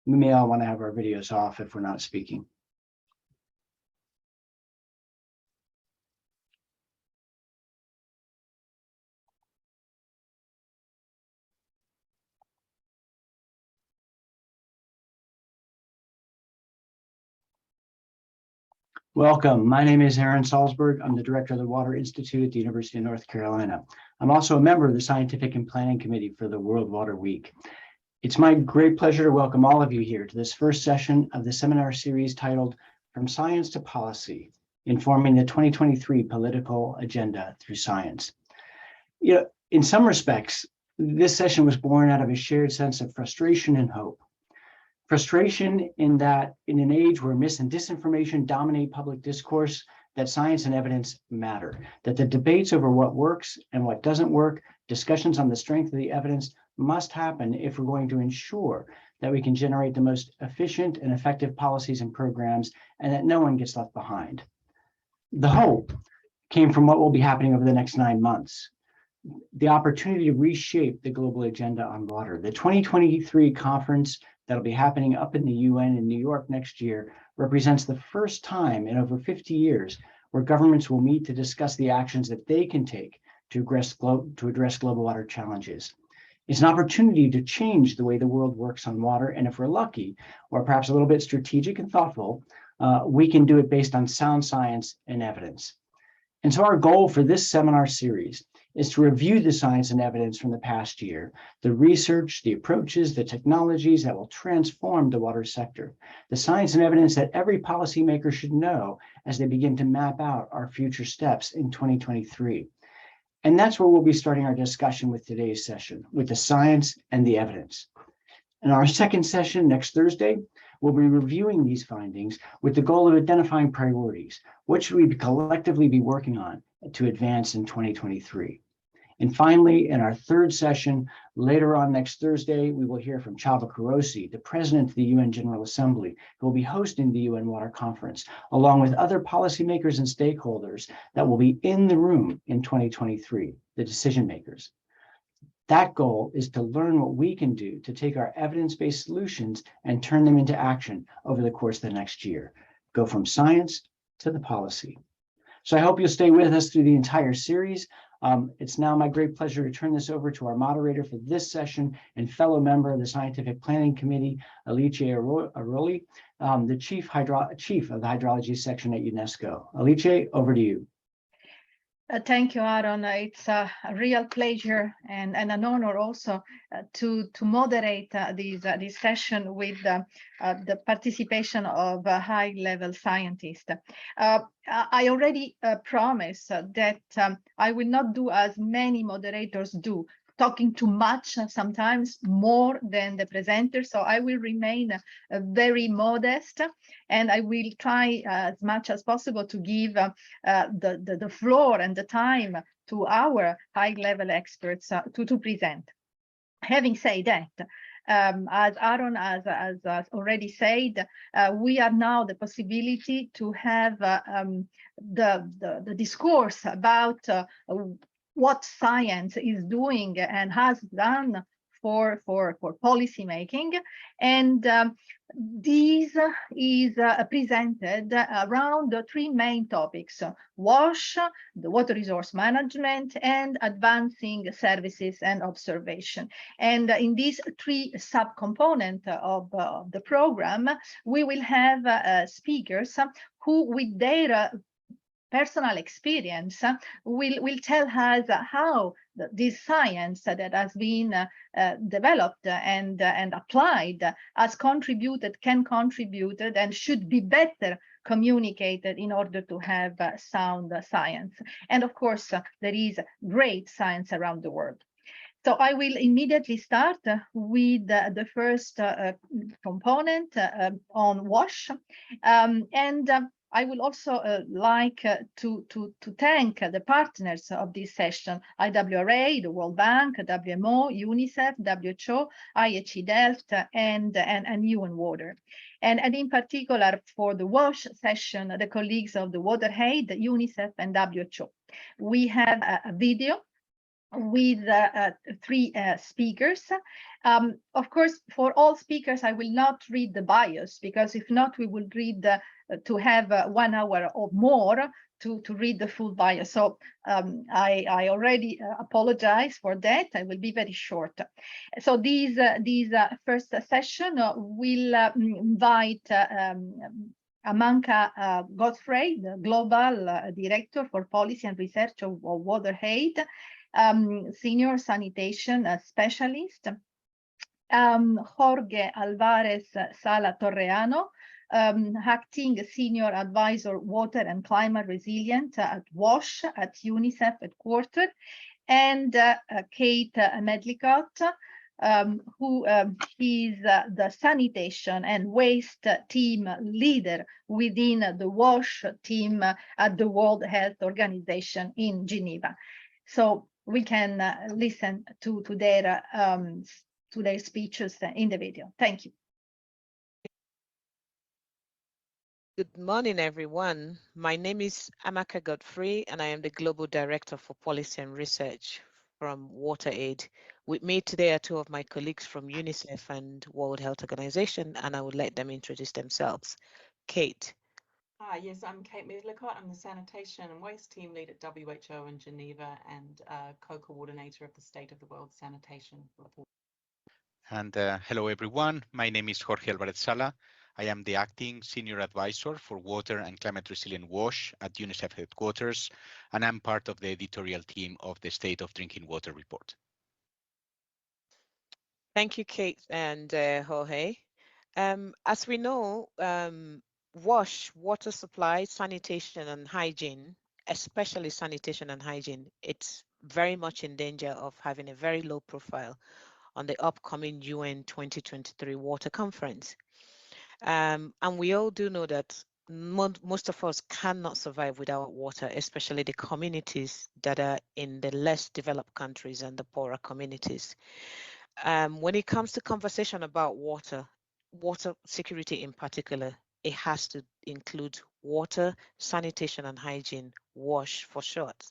We may all want to have our videos off if we're not speaking. Welcome. My name is Aaron Salzberg. I'm the director of the Water Institute at the University of North Carolina. I'm also a member of the Scientific and Planning Committee for the World Water Week. It's my great pleasure to welcome all of you here to this first session of the seminar series titled From Science to Policy, Informing the 2023 Political Agenda Through Science. You know, in some respects, this session was born out of a shared sense of frustration and hope. Frustration in that in an age where mis and disinformation dominate public discourse, that science and evidence matter, that the debates over what works and what doesn't work, discussions on the strength of the evidence must happen if we're going to ensure that we can generate the most efficient and effective policies and programs and that no one gets left behind. The hope came from what will be happening over the next 9 months. The opportunity to reshape the global agenda on water. The 2023 conference that'll be happening up in the UN in New York next year represents the first time in over 50 years where governments will meet to discuss the actions that they can take to address global water challenges. It's an opportunity to change the way the world works on water, and if we're lucky, or perhaps a little bit strategic and thoughtful, we can do it based on sound science and evidence. And so our goal for this seminar series is to review the science and evidence from the past year, the research, the approaches, the technologies that will transform the water sector, the science and evidence that every policymaker should know as they begin to map out our future steps in 2023. And that's where we'll be starting our discussion with today's session, with the science and the evidence. In our second session next Thursday, we'll be reviewing these findings with the goal of identifying priorities. What should we collectively be working on to advance in 2023? And finally, in our third session, later on next Thursday, we will hear from Csaba Kőrösi, the president of the UN General Assembly, who will be hosting the UN Water Conference, along with other policymakers and stakeholders that will be in the room in 2023, the decision makers. That goal is to learn what we can do to take our evidence-based solutions and turn them into action over the course of the next year. Go from science to the policy. So I hope you'll stay with us through the entire series. It's now my great pleasure to turn this over to our moderator for this session and fellow member of the Scientific Planning Committee, Alice Aroli, the chief of the hydrology section at UNESCO. Alice, over to you. Thank you, Aaron. It's a real pleasure and an honor also to moderate this session with the participation of high-level scientists. I already promised that I will not do as many moderators do, talking too much, sometimes more than the presenter. So I will remain very modest, and I will try as much as possible to give the floor and the time to our high-level experts to present. Having said that, as Aaron has already said, we are now the possibility to have the discourse about what science is doing and has done for policy making, and this is presented around the three main topics: WASH, the water resource management, and advancing services and observation. And in these three subcomponents of the program, we will have speakers who, with their personal experience, will tell us how this science that has been developed and applied has contributed, can contribute, and should be better communicated in order to have sound science. And of course, there is great science around the world. So I will immediately start with the first component on WASH. I would also like to thank the partners of this session: IWRA, the World Bank, WMO, UNICEF, WHO, IHE Delft, and UN Water. And in particular, for the WASH session, the colleagues of the WaterAid, UNICEF, and WHO. We have a video with three speakers. Of course, for all speakers, I will not read the bios, because if not, we will read to have 1 hour or more to read the full bio. So I already apologize for that. I will be very short. So these first session will invite Amanka Godfrey, the Global Director for Policy and Research of WaterAid, Senior Sanitation Specialist, Jorge Alvarez Sala Torreano, Acting Senior Advisor Water and Climate Resilience at WASH at UNICEF headquarters, and Kate Medlicott, who is the sanitation and waste team leader within the WASH team at the World Health Organization in Geneva. So we can listen to their speeches in the video. Thank you. Good morning, everyone. My name is Amaka Godfrey, and I am the Global Director for Policy and Research from WaterAid. With me today are two of my colleagues from UNICEF and World Health Organization, and I would let them introduce themselves. Kate. Hi, yes, I'm Kate Medlicott. I'm the Sanitation and Waste Team Lead at WHO in Geneva and co-coordinator of the State of the World Sanitation Report. And hello, everyone. My name is Jorge Alvarez Sala. I am the Acting Senior Advisor for Water and Climate Resilient WASH at UNICEF headquarters, and I'm part of the editorial team of the State of Drinking Water report. Thank you, Kate and Jorge. As we know, WASH, water supply, sanitation and hygiene, especially sanitation and hygiene, it's very much in danger of having a very low profile on the upcoming UN 2023 Water Conference. And we all do know that most of us cannot survive without water, especially the communities that are in the less developed countries and the poorer communities. When it comes to conversation about water security in particular, it has to include water, sanitation and hygiene, WASH for short.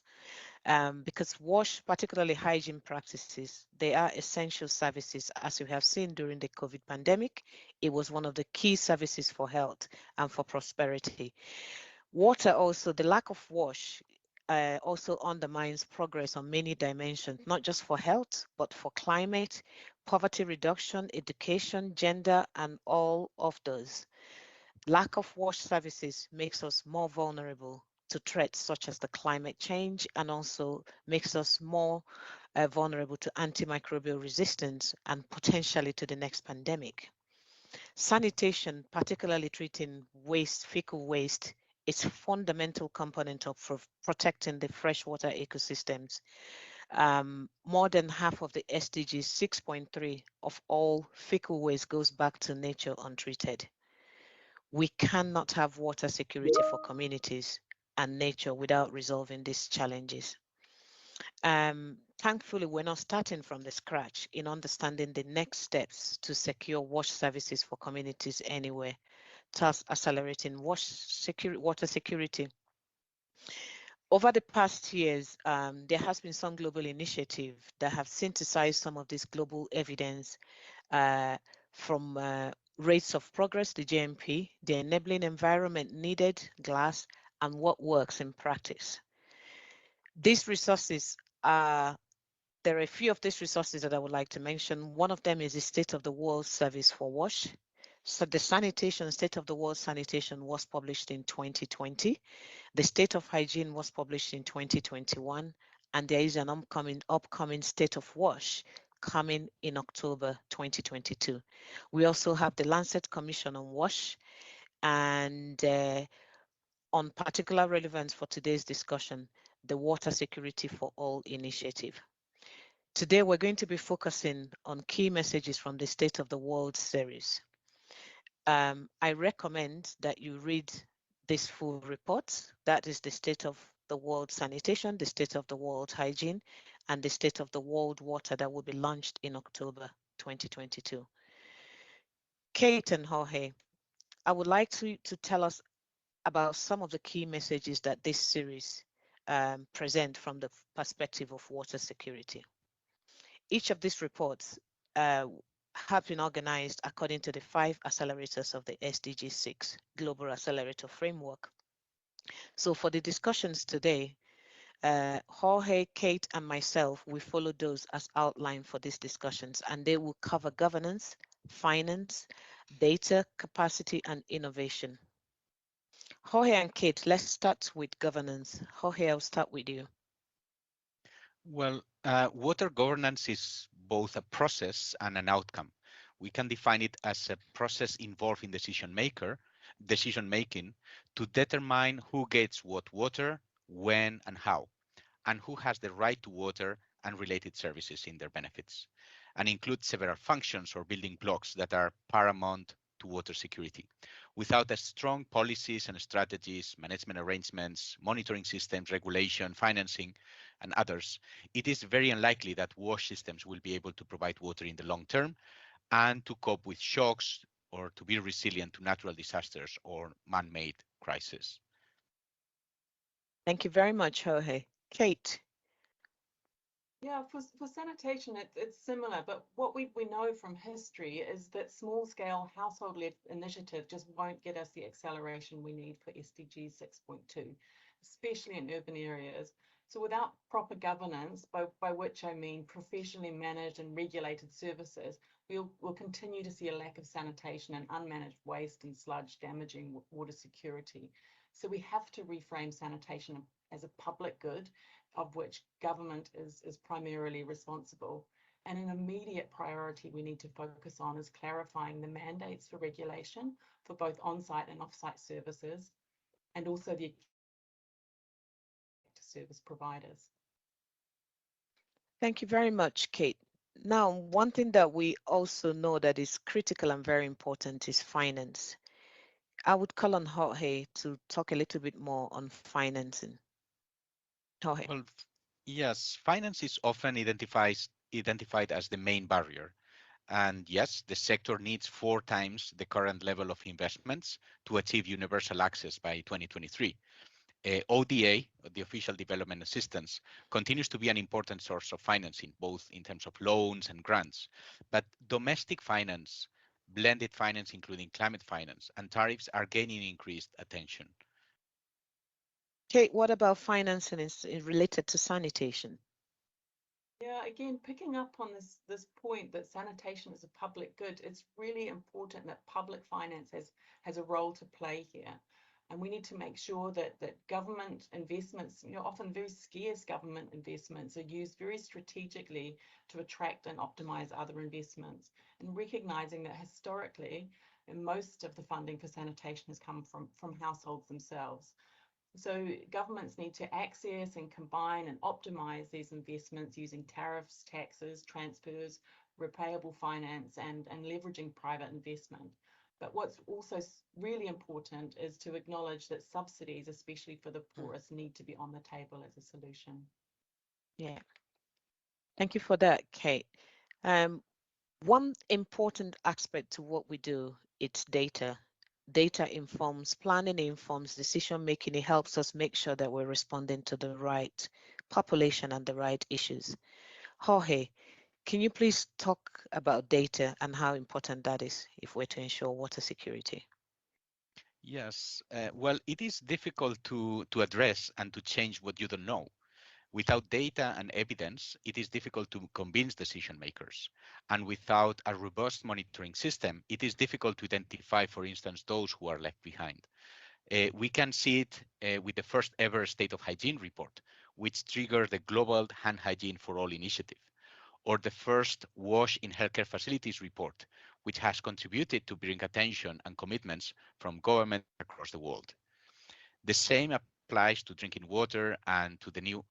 Because WASH, particularly hygiene practices, they are essential services. As you have seen during the COVID pandemic, it was one of the key services for health and for prosperity. Water also, the lack of WASH also undermines progress on many dimensions, not just for health, but for climate, poverty reduction, education, gender, and all of those. Lack of WASH services makes us more vulnerable to threats such as the climate change, and also makes us more vulnerable to antimicrobial resistance and potentially to the next pandemic. Sanitation, particularly treating waste, fecal waste, is a fundamental component of protecting the freshwater ecosystems. More than half of the SDGs 6.3 of all fecal waste goes back to nature untreated. We cannot have water security for communities and nature without resolving these challenges. Thankfully, we're not starting from the scratch in understanding the next steps to secure WASH services for communities anywhere, thus accelerating water security. Over the past years, there has been some global initiative that have synthesized some of this global evidence from rates of progress, the GMP, the enabling environment needed, GLASS, and what works in practice. These resources there are a few of these resources that I would like to mention. One of them is the State of the World Service for WASH. So the sanitation, State of the World Sanitation was published in 2020. The State of Hygiene was published in 2021. And there is an upcoming State of WASH coming in October 2022. We also have the Lancet Commission on WASH, and on particular relevance for today's discussion, the Water Security for All initiative. Today, we're going to be focusing on key messages from the State of the World series. I recommend that you read these full reports. That is the state of the world sanitation, the state of the world hygiene, and the state of the world water that will be launched in October 2022. Kate and Jorge, I would like to tell us about some of the key messages that this series present from the perspective of water security. Each of these reports have been organized according to the 5 accelerators of the SDG 6 Global Accelerator Framework. So for the discussions today, Jorge, Kate, and myself, we follow those as outlined for these discussions, and they will cover governance, finance, data, capacity, and innovation. Jorge and Kate, let's start with governance. Jorge, I'll start with you. Well, water governance is both a process and an outcome. We can define it as a process involving decision making to determine who gets what water, when and how, and who has the right to water and related services in their benefits, and includes several functions or building blocks that are paramount to water security. Without a strong policies and strategies, management arrangements, monitoring systems, regulation, financing, and others, it is very unlikely that wash systems will be able to provide water in the long term and to cope with shocks or to be resilient to natural disasters or man-made crises. Thank you very much, Jorge. Kate. Yeah, for sanitation, it's similar, but what we know from history is that small-scale household-led initiative just won't get us the acceleration we need for SDG 6.2, especially in urban areas. So without proper governance, by which I mean professionally managed and regulated services, we'll continue to see a lack of sanitation and unmanaged waste and sludge damaging water security. So we have to reframe sanitation as a public good, of which government is primarily responsible. And an immediate priority we need to focus on is clarifying the mandates for regulation for both on-site and off-site services, and also the service providers. Thank you very much, Kate. Now, one thing that we also know that is critical and very important is finance. I would call on Jorge to talk a little bit more on financing. Jorge. Well, yes, finance is often identified as the main barrier. And yes, the sector needs 4 times the current level of investments to achieve universal access by 2023. ODA, the Official Development Assistance, continues to be an important source of financing, both in terms of loans and grants. But domestic finance, blended finance, including climate finance, and tariffs are gaining increased attention. Kate, what about financing is related to sanitation? Yeah, again, picking up on this point that sanitation is a public good, it's really important that public finance has a role to play here. And we need to make sure that government investments, often very scarce government investments, are used very strategically to attract and optimize other investments. And recognizing that historically, most of the funding for sanitation has come from households themselves. So governments need to access and combine and optimize these investments using tariffs, taxes, transfers, repayable finance, and leveraging private investment. But what's also really important is to acknowledge that subsidies, especially for the poorest, need to be on the table as a solution. Yeah. Thank you for that, Kate. One important aspect to what we do, it's data. Data informs planning, informs decision making. It helps us make sure that we're responding to the right population and the right issues. Jorge, can you please talk about data and how important that is if we're to ensure water security? Yes, well, it is difficult to address and to change what you don't know. Without data and evidence, it is difficult to convince decision makers. And without a robust monitoring system, it is difficult to identify, for instance, those who are left behind. We can see it with the first ever State of Hygiene report, which triggered the Global Hand Hygiene for All initiative, or the first WASH in Healthcare Facilities report, which has contributed to bring attention and commitments from governments across the world. The same applies to drinking water and to the new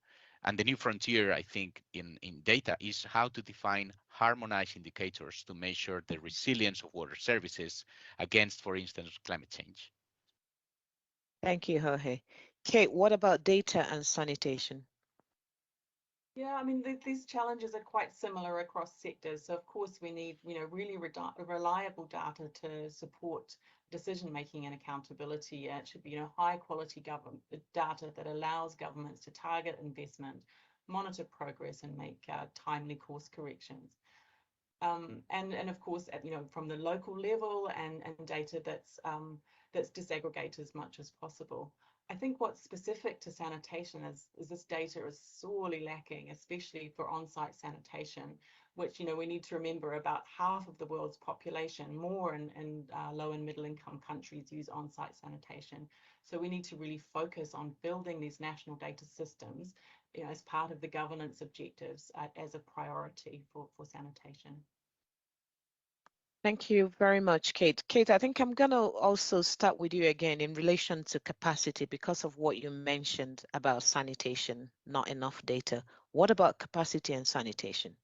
frontier, I think, in data is how to define harmonized indicators to measure the resilience of water services against, for instance, climate change. Thank you, Jorge. Kate, what about data and sanitation? Yeah, I mean, these challenges are quite similar across sectors. So of course we need, really reliable data to support decision-making and accountability. It should be, high quality government data that allows governments to target investment, monitor progress, and make timely course corrections. And of course, from the local level and data that's disaggregated as much as possible. I think what's specific to sanitation is this data is sorely lacking, especially for on-site sanitation, which, we need to remember about half of the world's population, more in low and middle income countries, use on-site sanitation. So we need to really focus on building these national data systems, as part of the governance objectives as a priority for sanitation. Thank you very much, Kate. Kate, I think I'm going to also start with you again in relation to capacity because of what you mentioned about sanitation, not enough data. What about capacity and sanitation?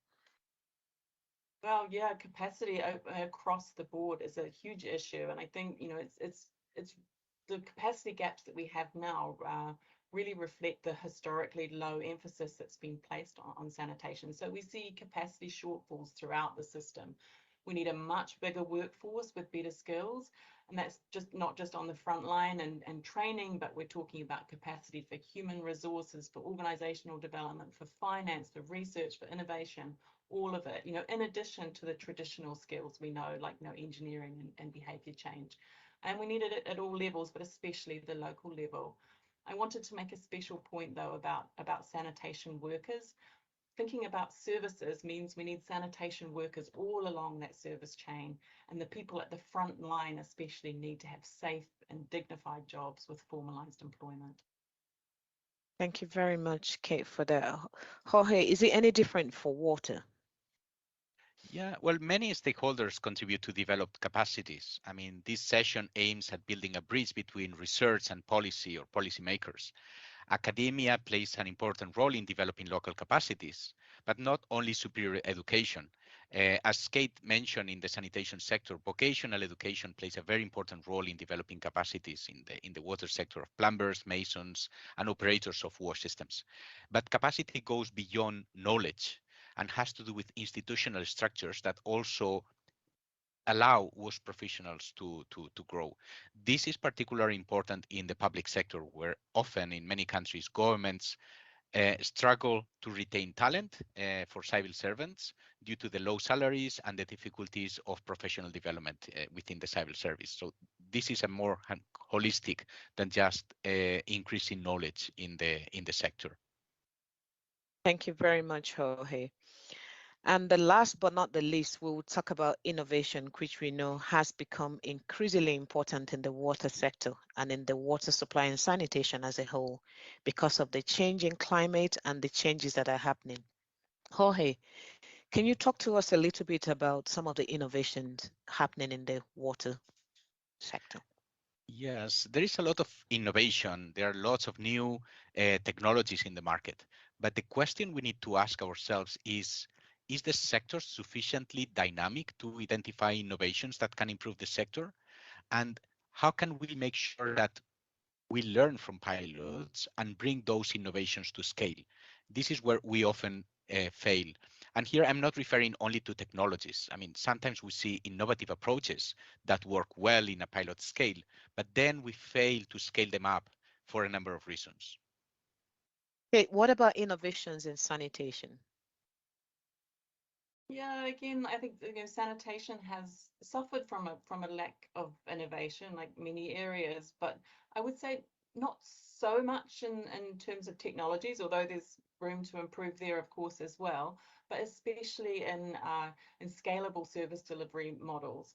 Well, yeah, capacity across the board is a huge issue, and I think it's the capacity gaps that we have now really reflect the historically low emphasis that's been placed on sanitation. So we see capacity shortfalls throughout the system. We need a much bigger workforce with better skills, and that's not just on the front line and training, but we're talking about capacity for human resources, for organizational development, for finance, for research, for innovation, all of it, in addition to the traditional skills we know, like engineering and behavior change. And we need it at all levels, but especially the local level. I wanted to make a special point though about sanitation workers. Thinking about services means we need sanitation workers all along that service chain, and the people at the front line especially need to have safe and dignified jobs with formalized employment. Thank you very much, Kate, for that. Jorge, is it any different for water? Yeah, well, many stakeholders contribute to developed capacities. I mean, this session aims at building a bridge between research and policy or policymakers. Academia plays an important role in developing local capacities, but not only superior education. As Kate mentioned, in the sanitation sector, vocational education plays a very important role in developing capacities in the water sector of plumbers, masons, and operators of wash systems. But capacity goes beyond knowledge and has to do with institutional structures that also allow WASH professionals to grow. This is particularly important in the public sector, where often in many countries, governments struggle to retain talent for civil servants due to the low salaries and the difficulties of professional development within the civil service. So this is a more holistic than just increasing knowledge in the sector. Thank you very much, Jorge. And the last but not the least, we will talk about innovation, which we know has become increasingly important in the water sector and in the water supply and sanitation as a whole because of the changing climate and the changes that are happening. Jorge, can you talk to us a little bit about some of the innovations happening in the water sector? Yes, there is a lot of innovation. There are lots of new technologies in the market. But the question we need to ask ourselves is the sector sufficiently dynamic to identify innovations that can improve the sector? And how can we make sure that we learn from pilots and bring those innovations to scale? This is where we often fail. And here I'm not referring only to technologies. I mean, sometimes we see innovative approaches that work well in a pilot scale, but then we fail to scale them up for a number of reasons. Okay, what about innovations in sanitation? Yeah, again, I think sanitation has suffered from a lack of innovation, like many areas, but I would say not so much in terms of technologies, although there's room to improve there, of course, as well, but especially in scalable service delivery models.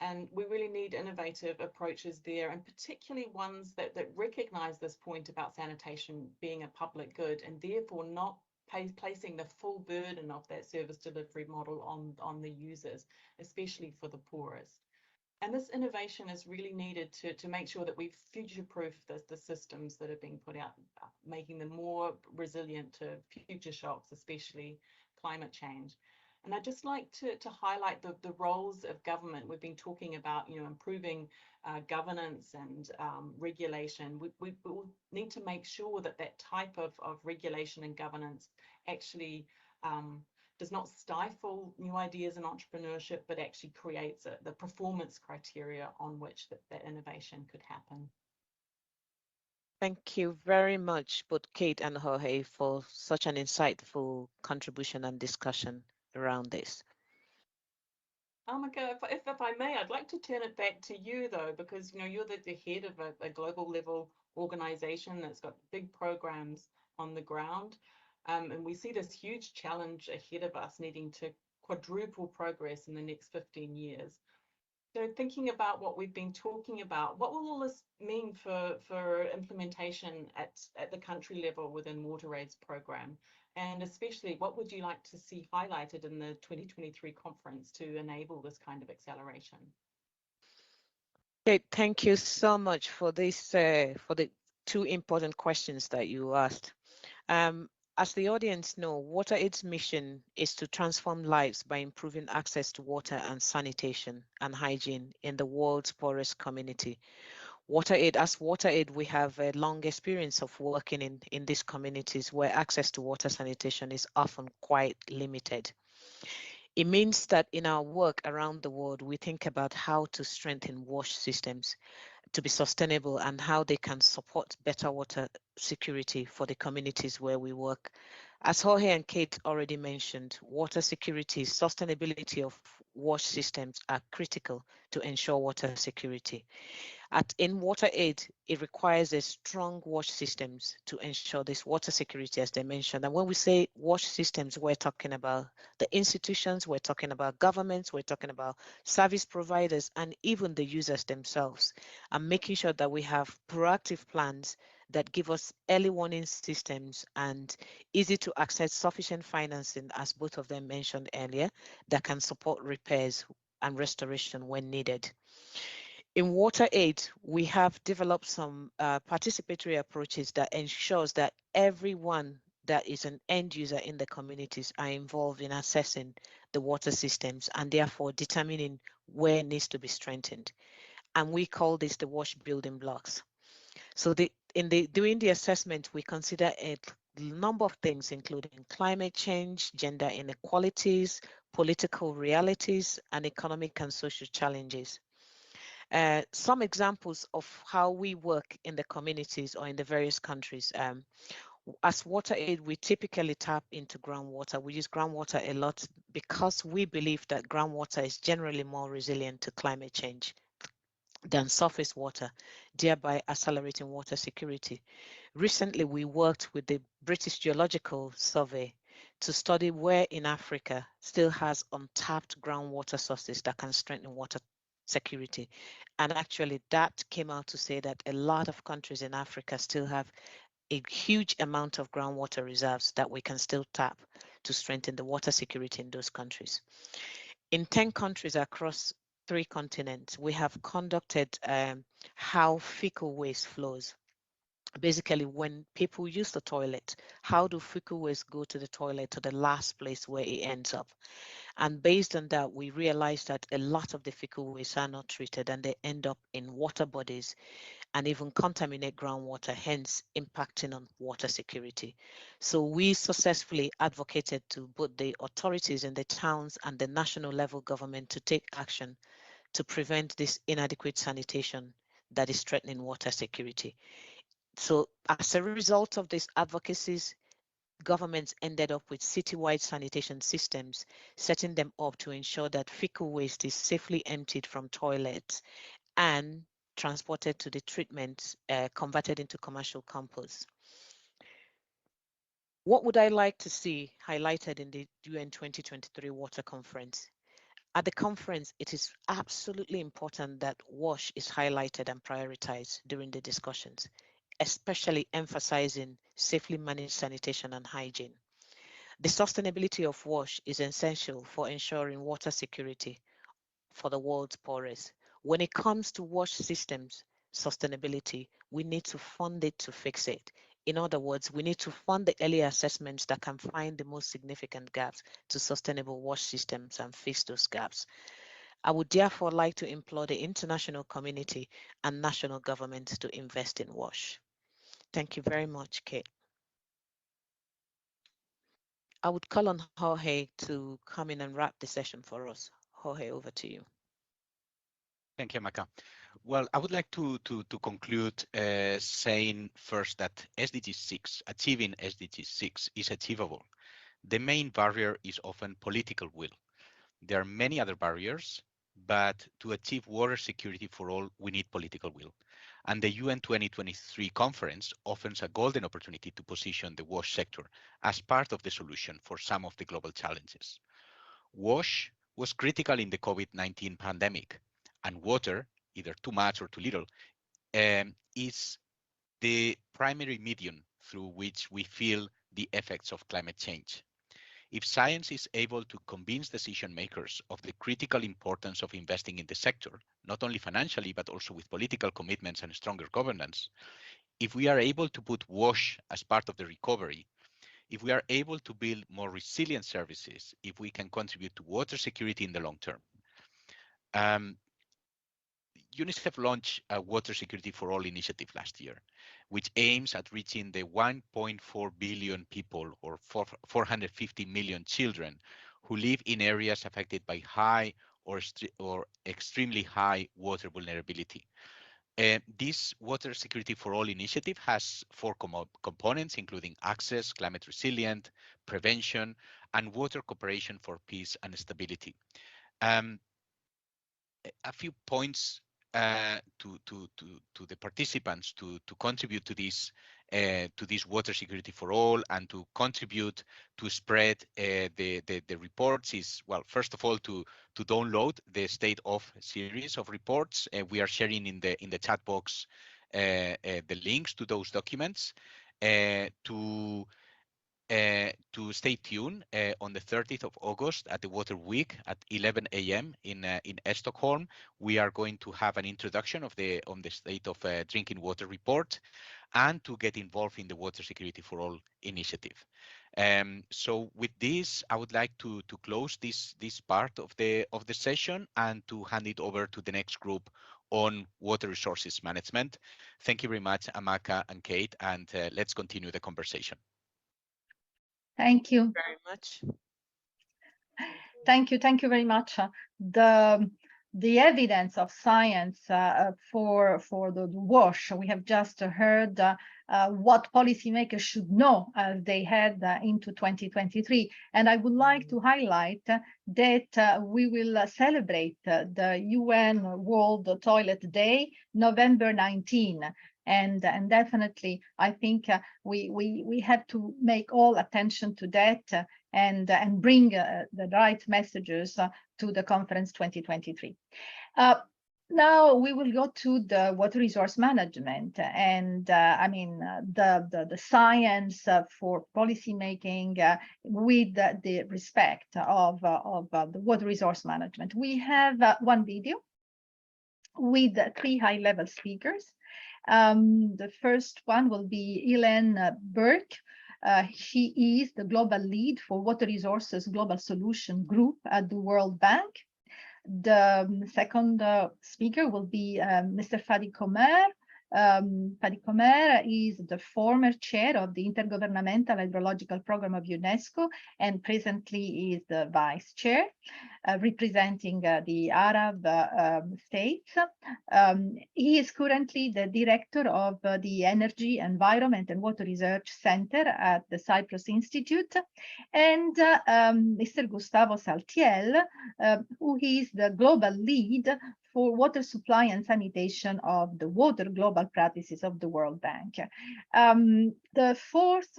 And we really need innovative approaches there, and particularly ones that recognize this point about sanitation being a public good and therefore not placing the full burden of that service delivery model on the users, especially for the poorest. And this innovation is really needed to make sure that we future-proof the systems that are being put out, making them more resilient to future shocks, especially climate change. And I'd just like to highlight the roles of government. We've been talking about, improving governance and regulation. We will need to make sure that that type of regulation and governance actually does not stifle new ideas and entrepreneurship, but actually creates the performance criteria on which that innovation could happen. Thank you very much, both Kate and Jorge, for such an insightful contribution and discussion around this. Amika, if I may, I'd like to turn it back to you though, because you're the head of a global level organization that's got big programs on the ground, and we see this huge challenge ahead of us, needing to quadruple progress in the next 15 years. So thinking about what we've been talking about, what will all this mean for implementation at the country level within WaterAid's program? And especially, what would you like to see highlighted in the 2023 conference to enable this kind of acceleration? Okay, thank you so much for this, for the two important questions that you asked. As the audience know, WaterAid's mission is to transform lives by improving access to water and sanitation and hygiene in the world's poorest community. As WaterAid, we have a long experience of working in these communities where access to water sanitation is often quite limited. It means that in our work around the world, we think about how to strengthen wash systems to be sustainable and how they can support better water security for the communities where we work. As Jorge and Kate already mentioned, water security, sustainability of wash systems are critical to ensure water security. In WaterAid, it requires a strong wash systems to ensure this water security, as they mentioned. And when we say wash systems, we're talking about the institutions, we're talking about governments, we're talking about service providers, and even the users themselves. And making sure that we have proactive plans that give us early warning systems and easy to access sufficient financing, as both of them mentioned earlier, that can support repairs and restoration when needed. In WaterAid, we have developed some participatory approaches that ensures that everyone that is an end user in the communities are involved in assessing the water systems and therefore determining where it needs to be strengthened. And we call this the wash building blocks. So doing the assessment, we consider a number of things, including climate change, gender inequalities, political realities, and economic and social challenges. Some examples of how we work in the communities or in the various countries. As WaterAid, we typically tap into groundwater. We use groundwater a lot because we believe that groundwater is generally more resilient to climate change than surface water, thereby accelerating water security. Recently, we worked with the British Geological Survey to study where in Africa still has untapped groundwater sources that can strengthen water security. And actually that came out to say that a lot of countries in Africa still have a huge amount of groundwater reserves that we can still tap to strengthen the water security in those countries. In 10 countries across 3 continents, we have conducted how fecal waste flows. Basically, when people use the toilet, how do fecal waste go to the toilet, to the last place where it ends up? And based on that, we realized that a lot of the fecal waste are not treated and they end up in water bodies and even contaminate groundwater, hence impacting on water security. So we successfully advocated to both the authorities in the towns and the national level government to take action to prevent this inadequate sanitation that is threatening water security. So as a result of these advocacies, governments ended up with citywide sanitation systems, setting them up to ensure that fecal waste is safely emptied from toilets and transported to the treatment, converted into commercial compost. What would I like to see highlighted in the UN 2023 Water Conference? At the conference, it is absolutely important that WASH is highlighted and prioritized during the discussions, especially emphasizing safely managed sanitation and hygiene. The sustainability of WASH is essential for ensuring water security for the world's poorest. When it comes to WASH systems sustainability, we need to fund it to fix it. In other words, we need to fund the early assessments that can find the most significant gaps to sustainable wash systems and fix those gaps. I would therefore like to implore the international community and national governments to invest in WASH. Thank you very much, Kate. I would call on Jorge to come in and wrap the session for us. Jorge, over to you. Thank you, Maka. Well, I would like to conclude saying first that SDG 6, achieving SDG 6 is achievable. The main barrier is often political will. There are many other barriers, but to achieve water security for all, we need political will. And the UN 2023 conference offers a golden opportunity to position the WASH sector as part of the solution for some of the global challenges. WASH was critical in the COVID-19 pandemic, and water, either too much or too little, is the primary medium through which we feel the effects of climate change. If science is able to convince decision makers of the critical importance of investing in the sector, not only financially, but also with political commitments and stronger governance, if we are able to put WASH as part of the recovery, if we are able to build more resilient services, if we can contribute to water security in the long term. UNICEF launched a Water Security for All initiative last year, which aims at reaching the 1.4 billion people or 450 million children who live in areas affected by high or extremely high water vulnerability. This Water Security for All initiative has 4 components, including access, climate resilient, prevention, and water cooperation for peace and stability. A few points to the participants to contribute to this water security for all and to contribute to spread the reports is, well, first of all, to download the State of series of reports. We are sharing in the chat box the links to those documents. To stay tuned on the 30th of August at the Water Week at 11 a.m. in Stockholm. We are going to have an introduction of the State of Drinking Water report and to get involved in the Water Security for All initiative. So with this, I would like to close this part of the session and to hand it over to the next group on water resources management. Thank you very much, Amaka and Kate, and let's continue the conversation. Thank you very much. Thank you very much. The evidence of science for the WASH, we have just heard what policymakers should know as they head into 2023. And I would like to highlight that we will celebrate the UN World Toilet Day, November 19. And definitely, I think we have to make all attention to that and bring the right messages to the conference 2023. Now we will go to the water resource management, and I mean the science for policy making with the respect of the water resource management. We have one video with 3 high-level speakers. The first one will be Elaine Burke. She is the global lead for Water Resources Global Solution Group at the World Bank. The second speaker will be Mr. Fadi Komer. Fadi Komer is the former chair of the Intergovernmental Hydrological Program of UNESCO and presently is the vice chair, representing the Arab states. He is currently the director of the Energy, Environment and Water Research Center at the Cyprus Institute, and Mr. Gustavo Saltiel, who is the global lead for water supply and sanitation of the Water Global Practices of the World Bank. The fourth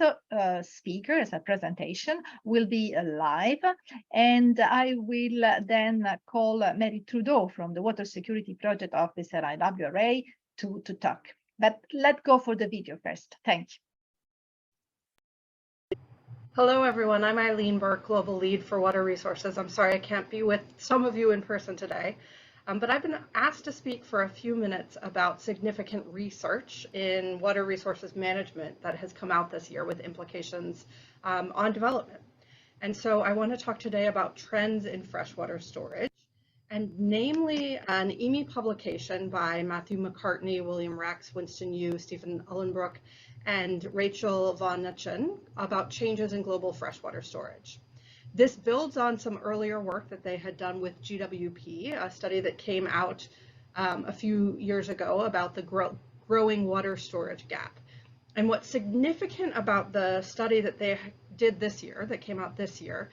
speaker as a presentation will be live, and I will then call Mary Trudeau from the Water Security Project Office at IWRA to talk. But let's go for the video first. Thank you. Hello, everyone. I'm Eileen Burke, Global Lead for Water Resources. I'm sorry I can't be with some of you in person today. But I've been asked to speak for a few minutes about significant research in water resources management that has come out this year with implications on development. And so I want to talk today about trends in freshwater storage, and namely an EME publication by Matthew McCartney, William Rex, Winston Yu, Stephen Ullenbrook, and Rachel von Nutchen about changes in global freshwater storage. This builds on some earlier work that they had done with GWP, a study that came out a few years ago about the growing water storage gap. And what's significant about the study that they did this year, that came out this year,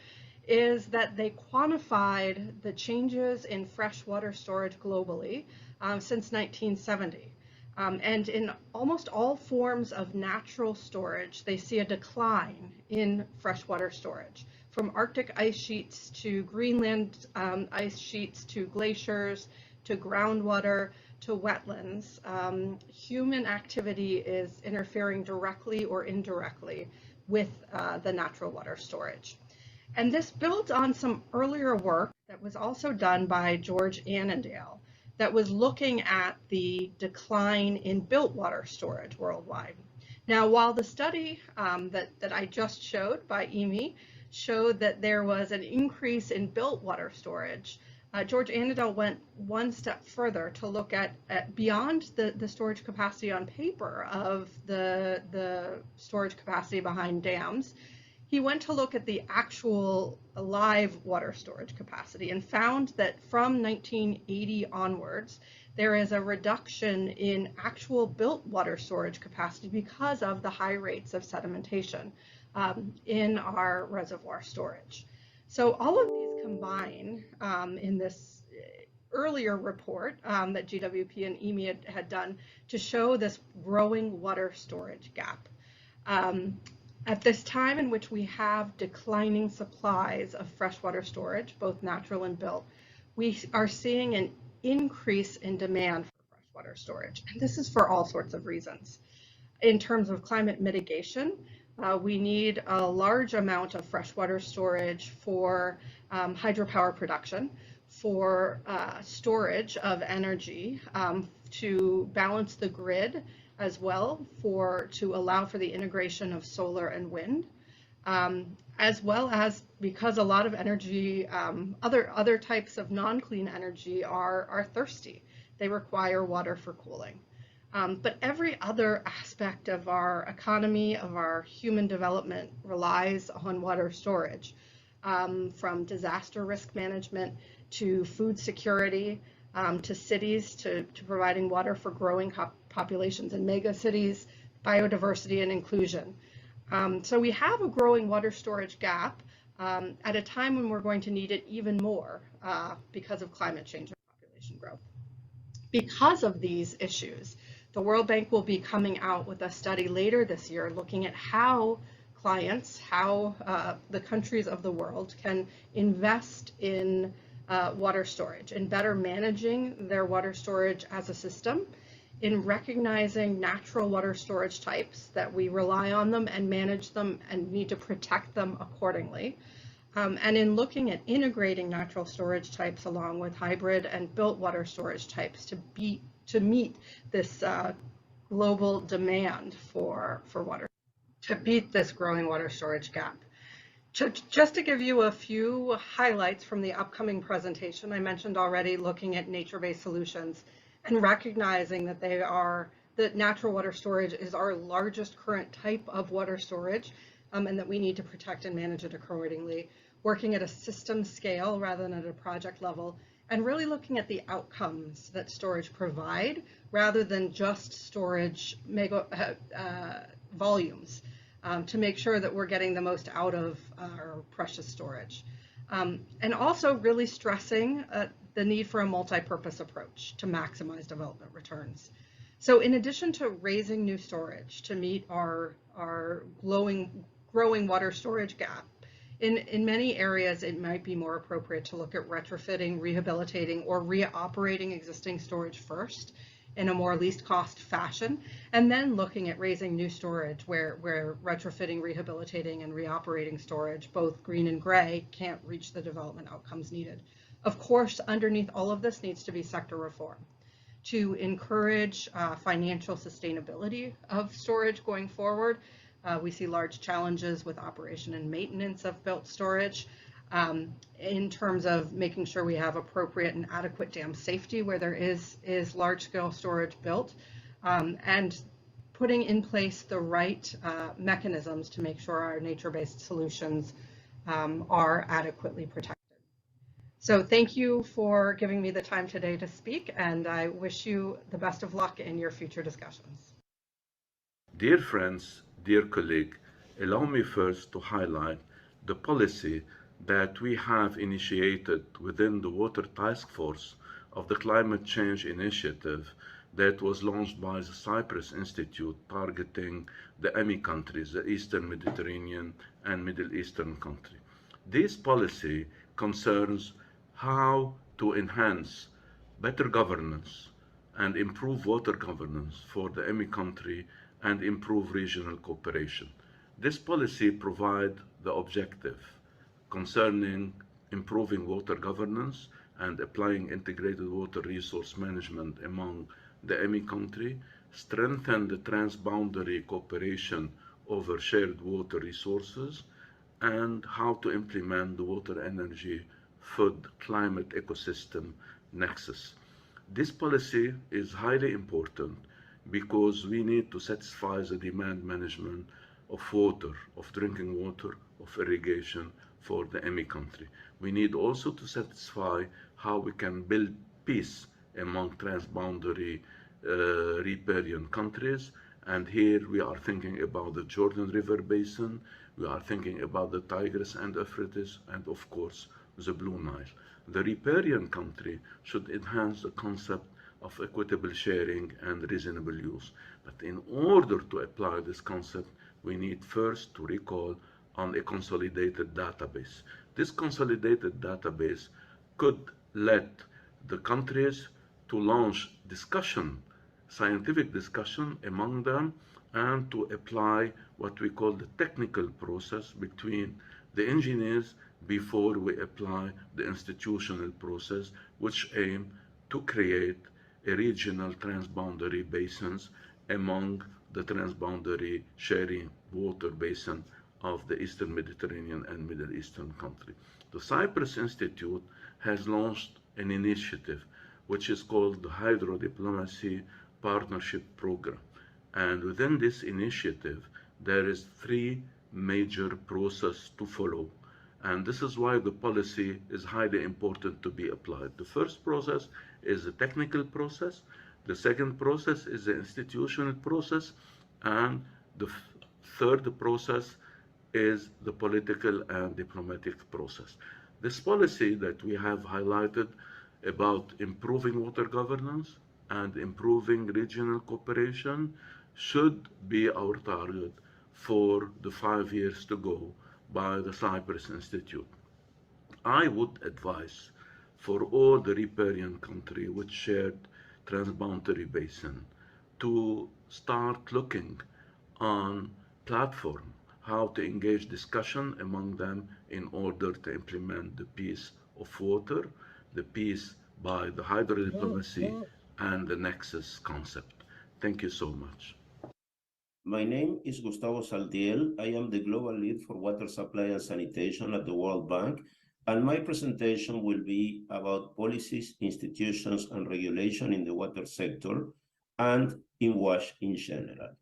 is that they quantified the changes in freshwater storage globally since 1970. And in almost all forms of natural storage, they see a decline in freshwater storage. From Arctic ice sheets to Greenland ice sheets to glaciers to groundwater to wetlands, human activity is interfering directly or indirectly with the natural water storage. And this builds on some earlier work that was also done by George Annandale that was looking at the decline in built water storage worldwide. Now, while the study that I just showed by EME showed that there was an increase in built water storage, George Annandale went one step further to look at beyond the storage capacity on paper of the storage capacity behind dams. He went to look at the actual live water storage capacity and found that from 1980 onwards, there is a reduction in actual built water storage capacity because of the high rates of sedimentation in our reservoir storage. So all of these combine in this earlier report that GWP and EME had done to show this growing water storage gap. At this time in which we have declining supplies of freshwater storage, both natural and built, we are seeing an increase in demand for freshwater storage. And this is for all sorts of reasons. In terms of climate mitigation, we need a large amount of freshwater storage for hydropower production, for storage of energy, to balance the grid, as well to allow for the integration of solar and wind, as well as because a lot of energy, other types of non-clean energy are thirsty. They require water for cooling. But every other aspect of our economy, of our human development, relies on water storage, from disaster risk management to food security, to cities, to providing water for growing populations in mega cities, biodiversity and inclusion. So we have a growing water storage gap at a time when we're going to need it even more because of climate change and population growth. Because of these issues, the World Bank will be coming out with a study later this year looking at how clients, how the countries of the world can invest in water storage, in better managing their water storage as a system, in recognizing natural water storage types that we rely on them and manage them and need to protect them accordingly, and in looking at integrating natural storage types along with hybrid and built water storage types to meet this global demand for water, to meet this growing water storage gap. Just to give you a few highlights from the upcoming presentation, I mentioned already looking at nature-based solutions and recognizing that that natural water storage is our largest current type of water storage, and that we need to protect and manage it accordingly, working at a system scale rather than at a project level, and really looking at the outcomes that storage provide rather than just storage volumes. To make sure that we're getting the most out of our precious storage. And also really stressing the need for a multi-purpose approach to maximize development returns. So in addition to raising new storage to meet our growing water storage gap, in many areas it might be more appropriate to look at retrofitting, rehabilitating, or reoperating existing storage first in a more least cost fashion, and then looking at raising new storage where retrofitting, rehabilitating, and reoperating storage, both green and gray, can't reach the development outcomes needed. Of course, underneath all of this needs to be sector reform to encourage financial sustainability of storage going forward. We see large challenges with operation and maintenance of built storage in terms of making sure we have appropriate and adequate dam safety where there is large-scale storage built, and putting in place the right mechanisms to make sure our nature-based solutions are adequately protected. So thank you for giving me the time today to speak, and I wish you the best of luck in your future discussions. Dear friends, dear colleague, allow me first to highlight the policy that we have initiated within the Water Task Force of the Climate Change Initiative that was launched by the Cyprus Institute targeting the EMI countries, the Eastern Mediterranean and Middle Eastern countries. This policy concerns how to enhance better governance and improve water governance for the EMI country and improve regional cooperation. This policy provides the objective concerning improving water governance and applying integrated water resource management among the EMI country, strengthen the transboundary cooperation over shared water resources, and how to implement the water, energy, food, climate ecosystem nexus. This policy is highly important because we need to satisfy the demand management of water, of drinking water, of irrigation for the EMI country. We need also to satisfy how we can build peace among transboundary riparian countries. And here we are thinking about the Jordan River Basin, we are thinking about the Tigris and Euphrates, and of course, the Blue Nile. The riparian country should enhance the concept of equitable sharing and reasonable use. But in order to apply this concept, we need first to recall on a consolidated database. This consolidated database could let the countries to launch discussion, scientific discussion among them, and to apply what we call the technical process between the engineers before we apply the institutional process, which aim to create a regional transboundary basins among the transboundary sharing water basin of the Eastern Mediterranean and Middle Eastern country. The Cyprus Institute has launched an initiative which is called the Hydro Diplomacy Partnership Program. And within this initiative, there is 3 major processes to follow. And this is why the policy is highly important to be applied. The first process is the technical process. The second process is the institutional process. And the third process is the political and diplomatic process. This policy that we have highlighted about improving water governance and improving regional cooperation should be our target for the 5 years to go by the Cyprus Institute. I would advise for all the riparian countries with shared transboundary basin to start looking on platform how to engage discussion among them in order to implement the peace of water, the peace by the hydro diplomacy, and the nexus concept. Thank you so much. My name is Gustavo Saltiel. I am the Global Lead for Water Supply and Sanitation at the World Bank, and my presentation will be about policies, institutions, and regulation in the water sector and in WASH in general.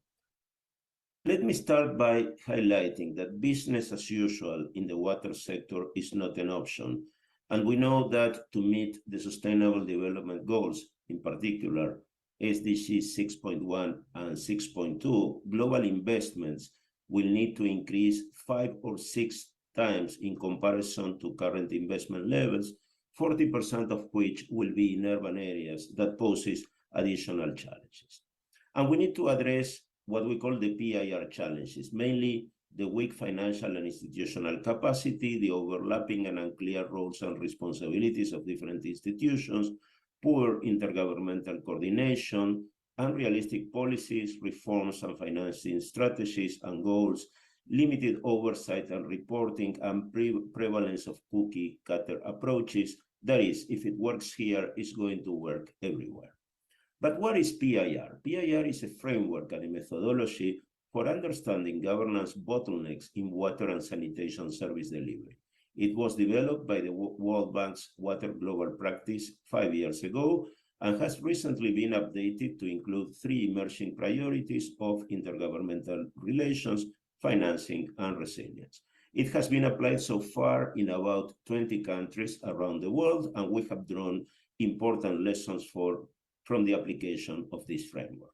Let me start by highlighting that business as usual in the water sector is not an option, and we know that to meet the Sustainable Development Goals, in particular, SDG 6.1 and 6.2, global investments will need to increase 5 or 6 times in comparison to current investment levels, 40% of which will be in urban areas that poses additional challenges. And we need to address what we call the PIR challenges, mainly the weak financial and institutional capacity, the overlapping and unclear roles and responsibilities of different institutions, poor intergovernmental coordination, unrealistic policies, reforms and financing strategies and goals, limited oversight and reporting, and prevalence of cookie-cutter approaches, That is, if it works here, it's going to work everywhere. But what is PIR? PIR is a framework and a methodology for understanding governance bottlenecks in water and sanitation service delivery. It was developed by the World Bank's Water Global Practice 5 years ago and has recently been updated to include 3 emerging priorities of intergovernmental relations, financing, and resilience. It has been applied so far in about 20 countries around the world, and we have drawn important lessons from the application of this framework.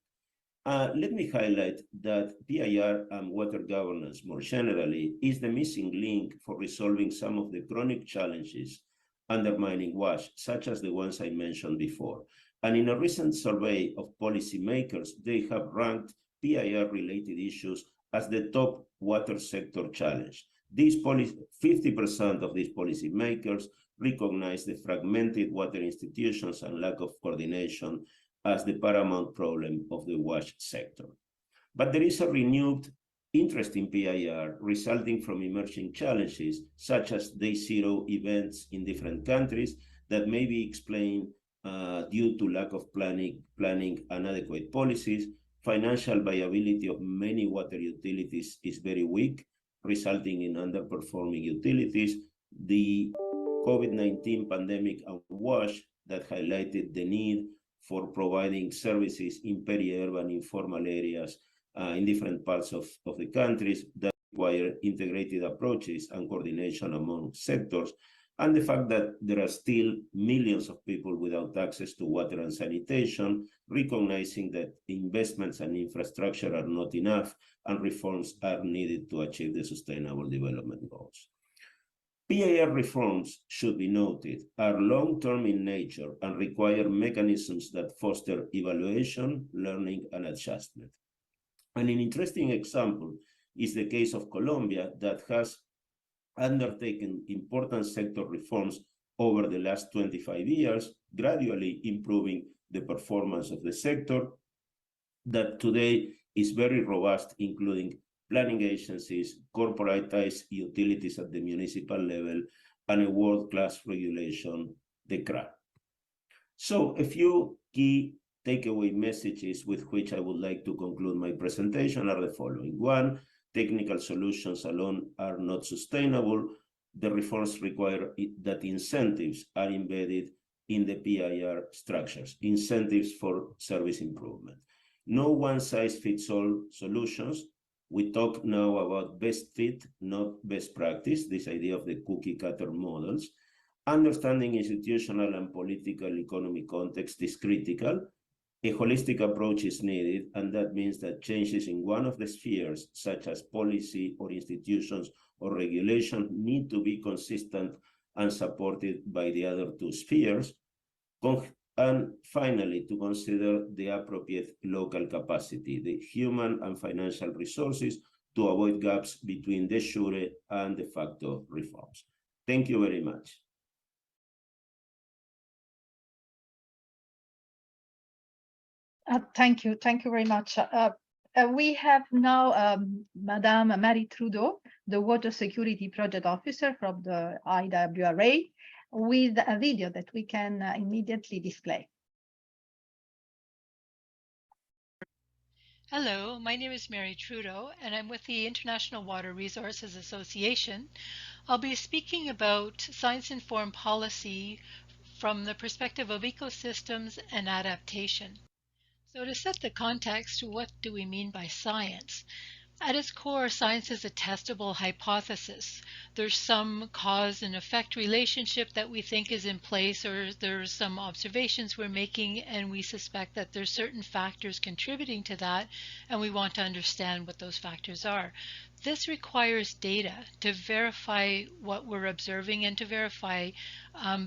Let me highlight that PIR and water governance more generally is the missing link for resolving some of the chronic challenges undermining WASH, such as the ones I mentioned before. And in a recent survey of policymakers, they have ranked PIR-related issues as the top water sector challenge. 50% of these policymakers recognize the fragmented water institutions and lack of coordination as the paramount problem of the WASH sector. But there is a renewed interest in PIR resulting from emerging challenges, such as day zero events in different countries that may be explained due to lack of planning and adequate policies. Financial viability of many water utilities is very weak, resulting in underperforming utilities. The COVID-19 pandemic and WASH that highlighted the need for providing services in peri-urban informal areas in different parts of the countries that require integrated approaches and coordination among sectors, and the fact that there are still millions of people without access to water and sanitation, recognizing that investments and infrastructure are not enough and reforms are needed to achieve the Sustainable Development Goals. PIR reforms, should be noted, are long-term in nature and require mechanisms that foster evaluation, learning, and adjustment. And an interesting example is the case of Colombia, that has undertaken important sector reforms over the last 25 years, gradually improving the performance of the sector, that today is very robust, including planning agencies, corporatized utilities at the municipal level, and a world-class regulation, the CRA. So a few key takeaway messages with which I would like to conclude my presentation are the following. 1, technical solutions alone are not sustainable. The reforms require that incentives are embedded in the PIR structures, incentives for service improvement. No one-size-fits-all solutions. We talk now about best fit, not best practice, this idea of the cookie cutter models. Understanding institutional and political economy context is critical. A holistic approach is needed, and that means that changes in one of the spheres, such as policy or institutions or regulation, need to be consistent and supported by the other 2 spheres. And finally, to consider the appropriate local capacity, the human and financial resources, to avoid gaps between de jure and de facto reforms. Thank you very much. Thank you very much. We have now Madame Marie Trudeau, the Water Security Project Officer from the IWRA, with a video that we can immediately display. Hello, my name is Mary Trudeau, and I'm with the International Water Resources Association. I'll be speaking about science-informed policy from the perspective of ecosystems and adaptation. So to set the context, what do we mean by science? At its core, science is a testable hypothesis. There's some cause and effect relationship that we think is in place, or there's some observations we're making, and we suspect that there's certain factors contributing to that, and we want to understand what those factors are. This requires data to verify what we're observing and to verify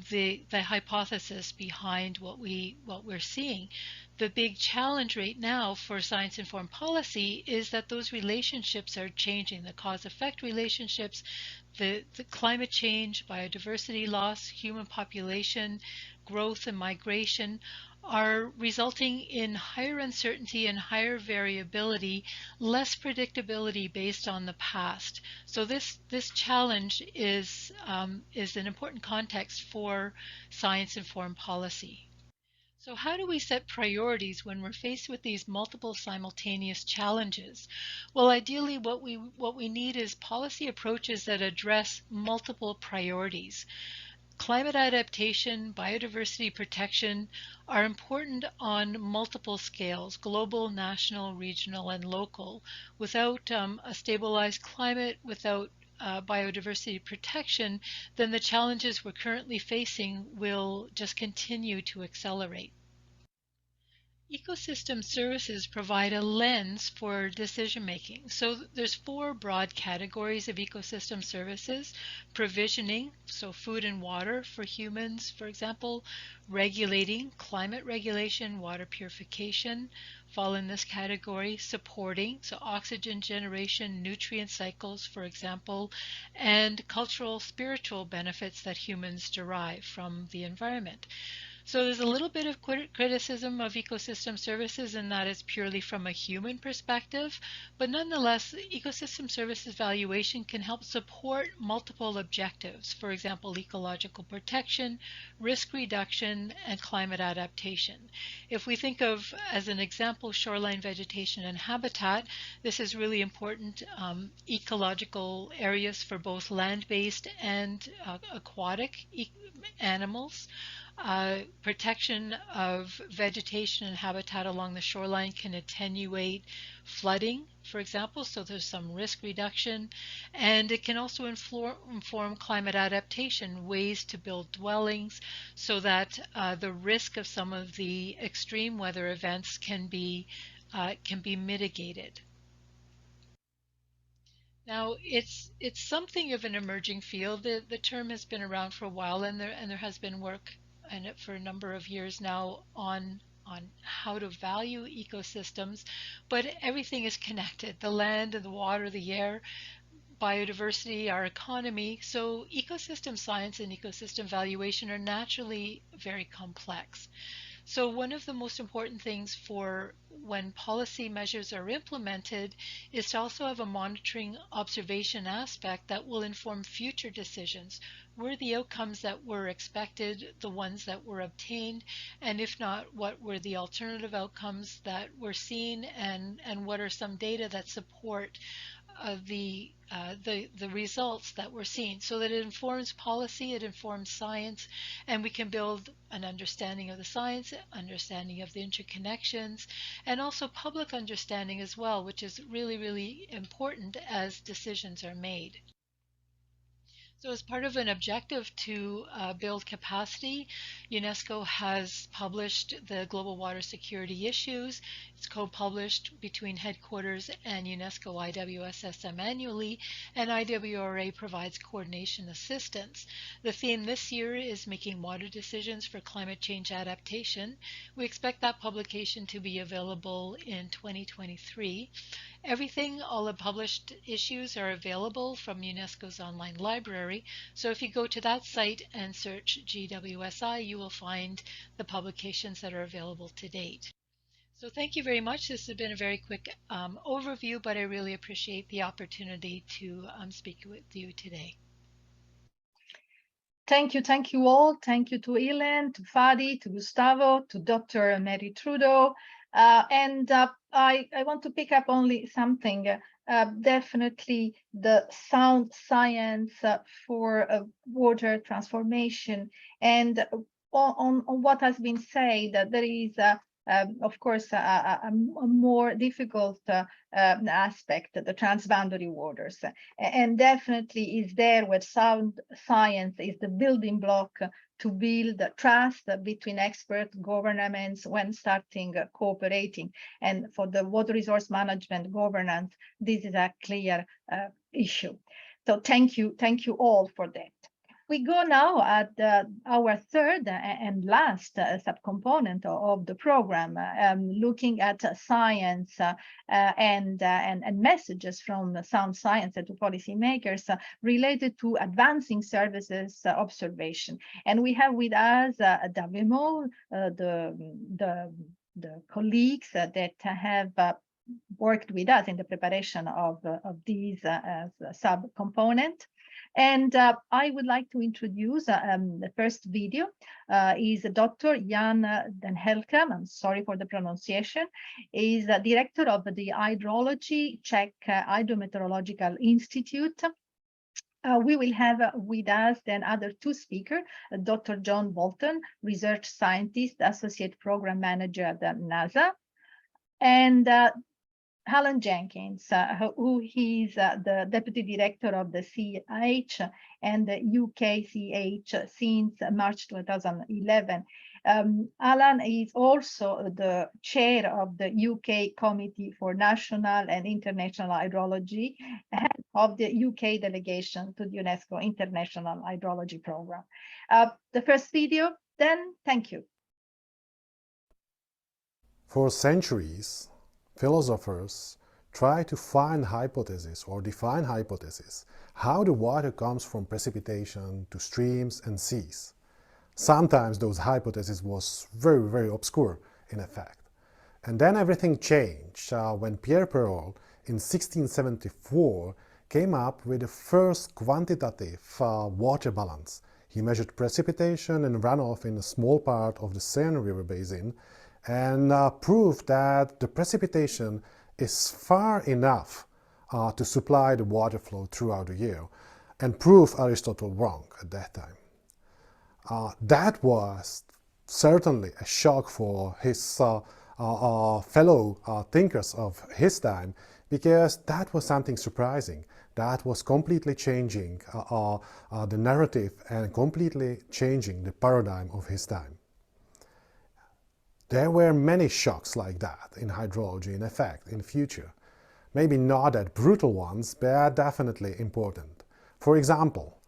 the hypothesis behind what we're seeing. The big challenge right now for science-informed policy is that those relationships are changing, the cause-effect relationships, the climate change, biodiversity loss, human population, growth and migration are resulting in higher uncertainty and higher variability, less predictability based on the past. So this challenge is an important context for science-informed policy. So how do we set priorities when we're faced with these multiple simultaneous challenges? Well, ideally what we need is policy approaches that address multiple priorities. Climate adaptation, biodiversity protection are important on multiple scales, global, national, regional, and local. Without a stabilized climate, without biodiversity protection, then the challenges we're currently facing will just continue to accelerate. Ecosystem services provide a lens for decision making. So there's 4 broad categories of ecosystem services: provisioning, so food and water for humans, for example; regulating, climate regulation, water purification fall in this category; supporting, so oxygen generation, nutrient cycles, for example; and cultural, spiritual benefits that humans derive from the environment. So there's a little bit of criticism of ecosystem services, and that is purely from a human perspective. But nonetheless, ecosystem services valuation can help support multiple objectives. For example, ecological protection, risk reduction, and climate adaptation. If we think of, as an example, shoreline vegetation and habitat, this is really important ecological areas for both land-based and aquatic animals. Protection of vegetation and habitat along the shoreline can attenuate flooding, for example, so there's some risk reduction. And it can also inform climate adaptation, ways to build dwellings so that the risk of some of the extreme weather events can be mitigated. Now, it's something of an emerging field. The term has been around for a while, and there has been work in it for a number of years now on how to value ecosystems, but everything is connected: the land and the water, the air, biodiversity, our economy. So ecosystem science and ecosystem valuation are naturally very complex. So one of the most important things for when policy measures are implemented is to also have a monitoring observation aspect that will inform future decisions. Were the outcomes that were expected the ones that were obtained? And if not, what were the alternative outcomes that were seen, and what are some data that support the results that we're seeing, so that it informs policy, it informs science, and we can build an understanding of the science, understanding of the interconnections, and also public understanding as well, which is really, really important as decisions are made. So as part of an objective to build capacity, UNESCO has published the Global Water Security Issues. It's co-published between headquarters and UNESCO IWSSM annually, and IWRA provides coordination assistance. The theme this year is making water decisions for climate change adaptation. We expect that publication to be available in 2023. All the published issues are available from UNESCO's online library. So if you go to that site and search GWSI, you will find the publications that are available to date. So thank you very much. This has been a very quick overview, but I really appreciate the opportunity to speak with you today. Thank you all. Thank you to Ilan, to Fadi, to Gustavo, to Dr. Mary Trudeau. I want to pick up only something. Definitely the sound science for water transformation, and on what has been said, that there is of course a more difficult aspect, the transboundary waters, and definitely is there where sound science is the building block to build trust between expert governments when starting cooperating. And for the water resource management governance, this is a clear issue. So thank you all for that. We go now at our third and last subcomponent of the program, looking at science and messages from sound science to policymakers related to advancing services observation. And we have with us WMO, the colleagues that have worked with us in the preparation of these sub-component. And I would like to introduce the first video is Dr. Jan Den Helkem. I'm sorry for the pronunciation. Is director of the Hydrology Czech Hydrometeorological Institute. We will have with us then other two speakers, Dr. John Bolton, research scientist, associate program manager at the NASA, and Alan Jenkins, who is the Deputy Director of the CH and the UKCH since March 2011. Alan is also the chair of the UK Committee for National and International Hydrology and of the UK delegation to the UNESCO International Hydrology Programme. The first video, then, thank you. For centuries, philosophers try to find hypotheses or define hypotheses, how the water comes from precipitation to streams and seas. Sometimes those hypotheses was very, very obscure in effect. And then everything changed when Pierre Perrault in 1674 came up with the first quantitative water balance. He measured precipitation and runoff in a small part of the Seine River basin and proved that the precipitation is far enough to supply the water flow throughout the year, and proved Aristotle wrong at that time. That was certainly a shock for his fellow thinkers of his time, because that was something surprising. That was completely changing the narrative and completely changing the paradigm of his time. There were many shocks like that in hydrology, in effect, in the future. Maybe not that brutal ones, but definitely important. For example,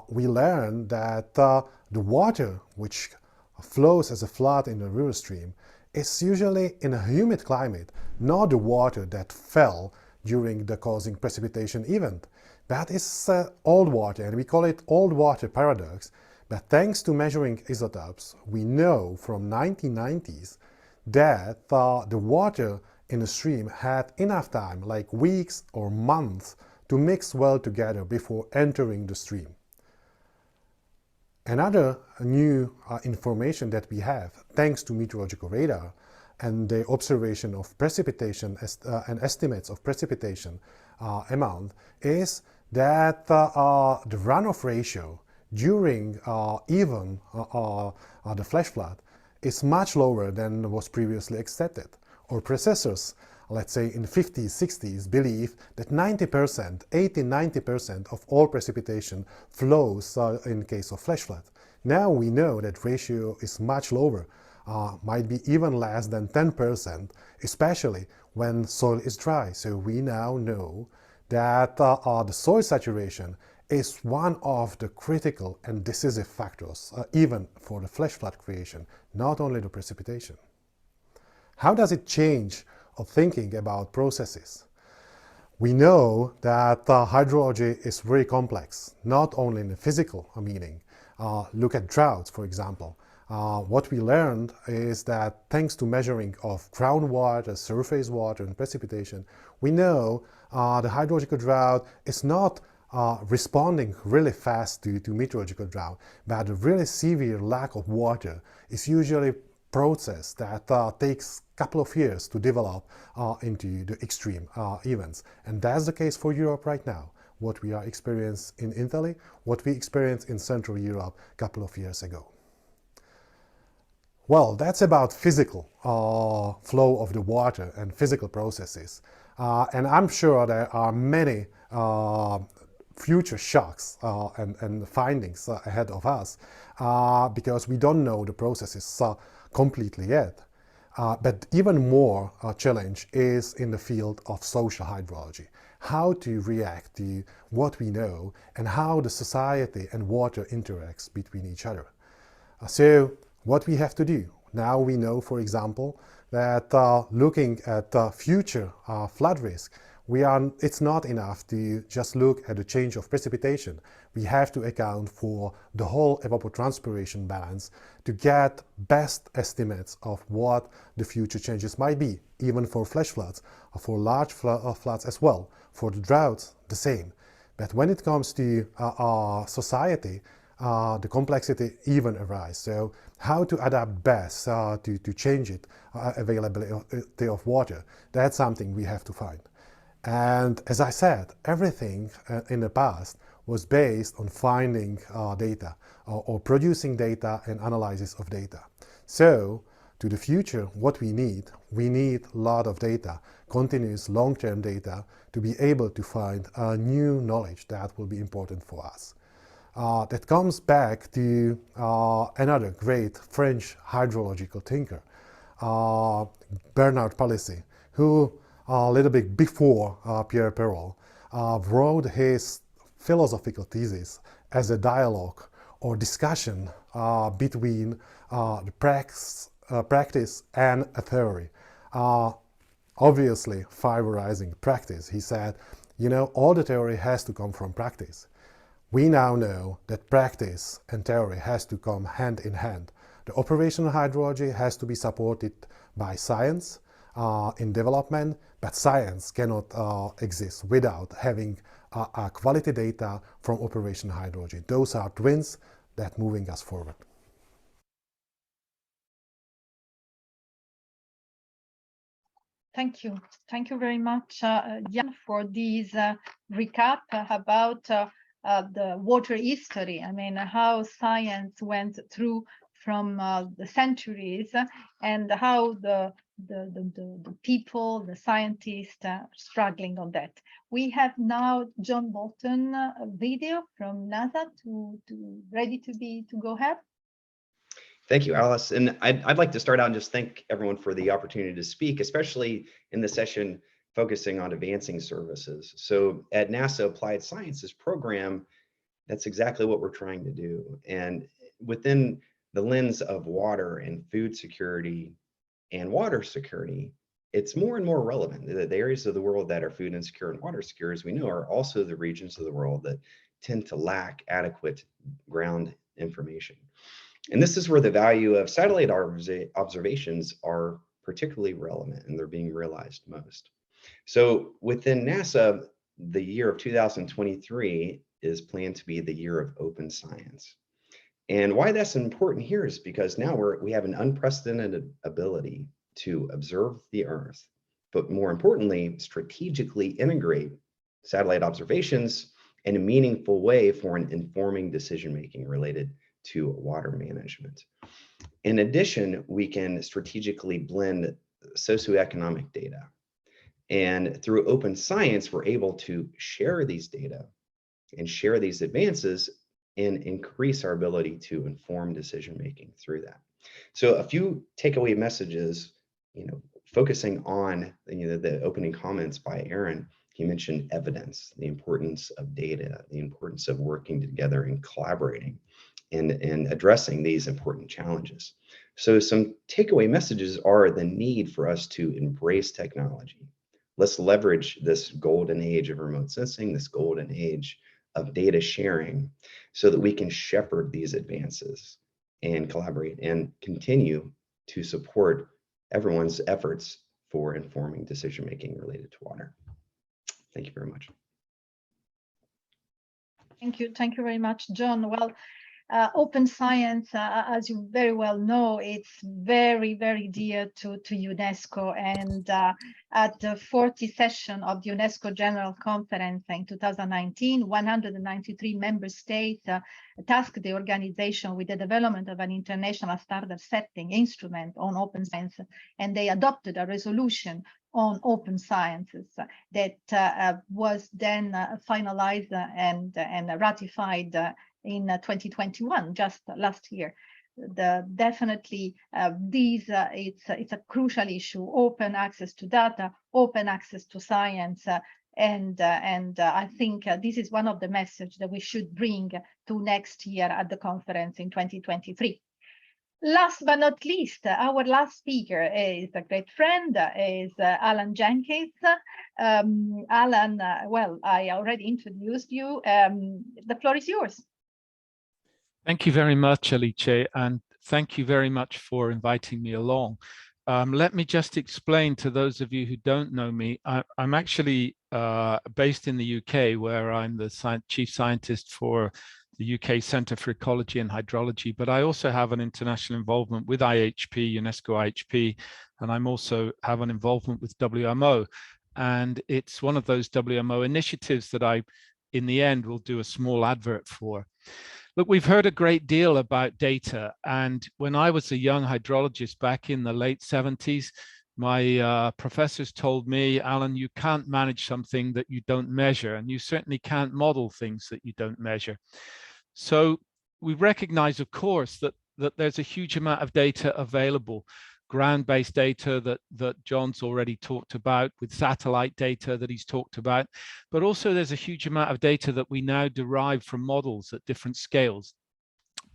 we learned that the water which flows as a flood in a river stream is usually in a humid climate, not the water that fell during the causing precipitation event. That is old water, and we call it old water paradox. But thanks to measuring isotopes, we know from 1990s that the water in a stream had enough time, like weeks or months, to mix well together before entering the stream. Another new information that we have, thanks to meteorological radar and the observation of precipitation and estimates of precipitation amount, is that the runoff ratio during even the flash flood is much lower than was previously accepted. Our predecessors, let's say in the 50s, 60s, believed that 90%, 80-90% of all precipitation flows in case of flash flood. Now we know that ratio is much lower, might be even less than 10%, especially when soil is dry. So we now know that the soil saturation is one of the critical and decisive factors, even for the flash flood creation, not only the precipitation. How does it change our thinking about processes? We know that hydrology is very complex, not only in the physical meaning. Look at droughts, for example. What we learned is that thanks to measuring of groundwater, surface water, and precipitation, we know the hydrological drought is not responding really fast to meteorological drought, but a really severe lack of water is usually a process that takes a couple of years to develop into the extreme events. And that's the case for Europe right now. What we are experiencing in Italy, what we experienced in Central Europe a couple of years ago. Well, that's about physical flow of the water and physical processes. And I'm sure there are many future shocks and findings ahead of us because we don't know the processes completely yet. But even more challenge is in the field of social hydrology. How to react to what we know and how the society and water interacts between each other. So what we have to do? Now we know, for example, that looking at future flood risk, it's not enough to just look at the change of precipitation. We have to account for the whole evapotranspiration balance to get best estimates of what the future changes might be, even for flash floods, for large floods as well. For the droughts, the same. But when it comes to society, the complexity even arises. So how to adapt best to change it, availability of water, that's something we have to find. And as I said, everything in the past was based on finding data or producing data and analysis of data. So to the future, what we need a lot of data, continuous long-term data, to be able to find new knowledge that will be important for us. That comes back to another great French hydrological thinker, Bernard Palissy, who a little bit before Pierre Perrault wrote his philosophical thesis as a dialogue or discussion between the practice and a theory. Obviously favorizing practice. He said, you know, all the theory has to come from practice. We now know that practice and theory has to come hand in hand. The operational hydrology has to be supported by science in development, but science cannot exist without having quality data from operational hydrology. Those are twins that moving us forward. Thank you. Thank you very much, Jan, for this recap about the water history. I mean, how science went through from the centuries and how the people, the scientists are struggling on that. We have now John Bolton video from NASA ready to go ahead. Thank you, Alice. And I'd like to start out and just thank everyone for the opportunity to speak, especially in the session focusing on advancing services. So at NASA Applied Sciences program, that's exactly what we're trying to do. And within the lens of water and food security and water security, it's more and more relevant. The areas of the world that are food insecure and water secure, as we know, are also the regions of the world that tend to lack adequate ground information. And this is where the value of satellite observations are particularly relevant, and they're being realized most. So within NASA, the year of 2023 is planned to be the year of open science. And why that's important here is because now we have an unprecedented ability to observe the Earth, but more importantly, strategically integrate satellite observations in a meaningful way for an informing decision-making related to water management. In addition, we can strategically blend socioeconomic data. And through open science, we're able to share these data and share these advances and increase our ability to inform decision-making through that. So a few takeaway messages, focusing on the opening comments by Aaron. He mentioned evidence, the importance of data, the importance of working together and collaborating and addressing these important challenges. So some takeaway messages are the need for us to embrace technology. Let's leverage this golden age of remote sensing, this golden age of data sharing, so that we can shepherd these advances and collaborate and continue to support everyone's efforts for informing decision-making related to water. Thank you very much. Thank you. Thank you very much, John. Well, open science, as you very well know, it's very, very dear to UNESCO. And at the 40th session of the UNESCO General Conference in 2019, 193 member states tasked the organization with the development of an international standard setting instrument on open science, and they adopted a resolution on open sciences that was then finalized and ratified in 2021, just last year. definitely it's a crucial issue. Open access to data, open access to science, and I think this is one of the messages that we should bring to next year at the conference in 2023. Last but not least, our last speaker is a great friend, is Alan Jenkins. Alan, well, I already introduced you. The floor is yours. Thank you very much, Alice, and thank you very much for inviting me along. Let me just explain to those of you who don't know me. I'm actually based in the UK, where I'm the chief scientist for the UK Centre for Ecology and Hydrology, but I also have an international involvement with IHP, UNESCO IHP, and I'm also have an involvement with WMO. And it's one of those WMO initiatives that I, in the end, will do a small advert for. Look, we've heard a great deal about data, and when I was a young hydrologist back in the late 70s, my professors told me, Alan, you can't manage something that you don't measure, and you certainly can't model things that you don't measure. So we recognize, of course, that there's a huge amount of data available, ground-based data that John's already talked about, with satellite data that he's talked about, but also there's a huge amount of data that we now derive from models at different scales.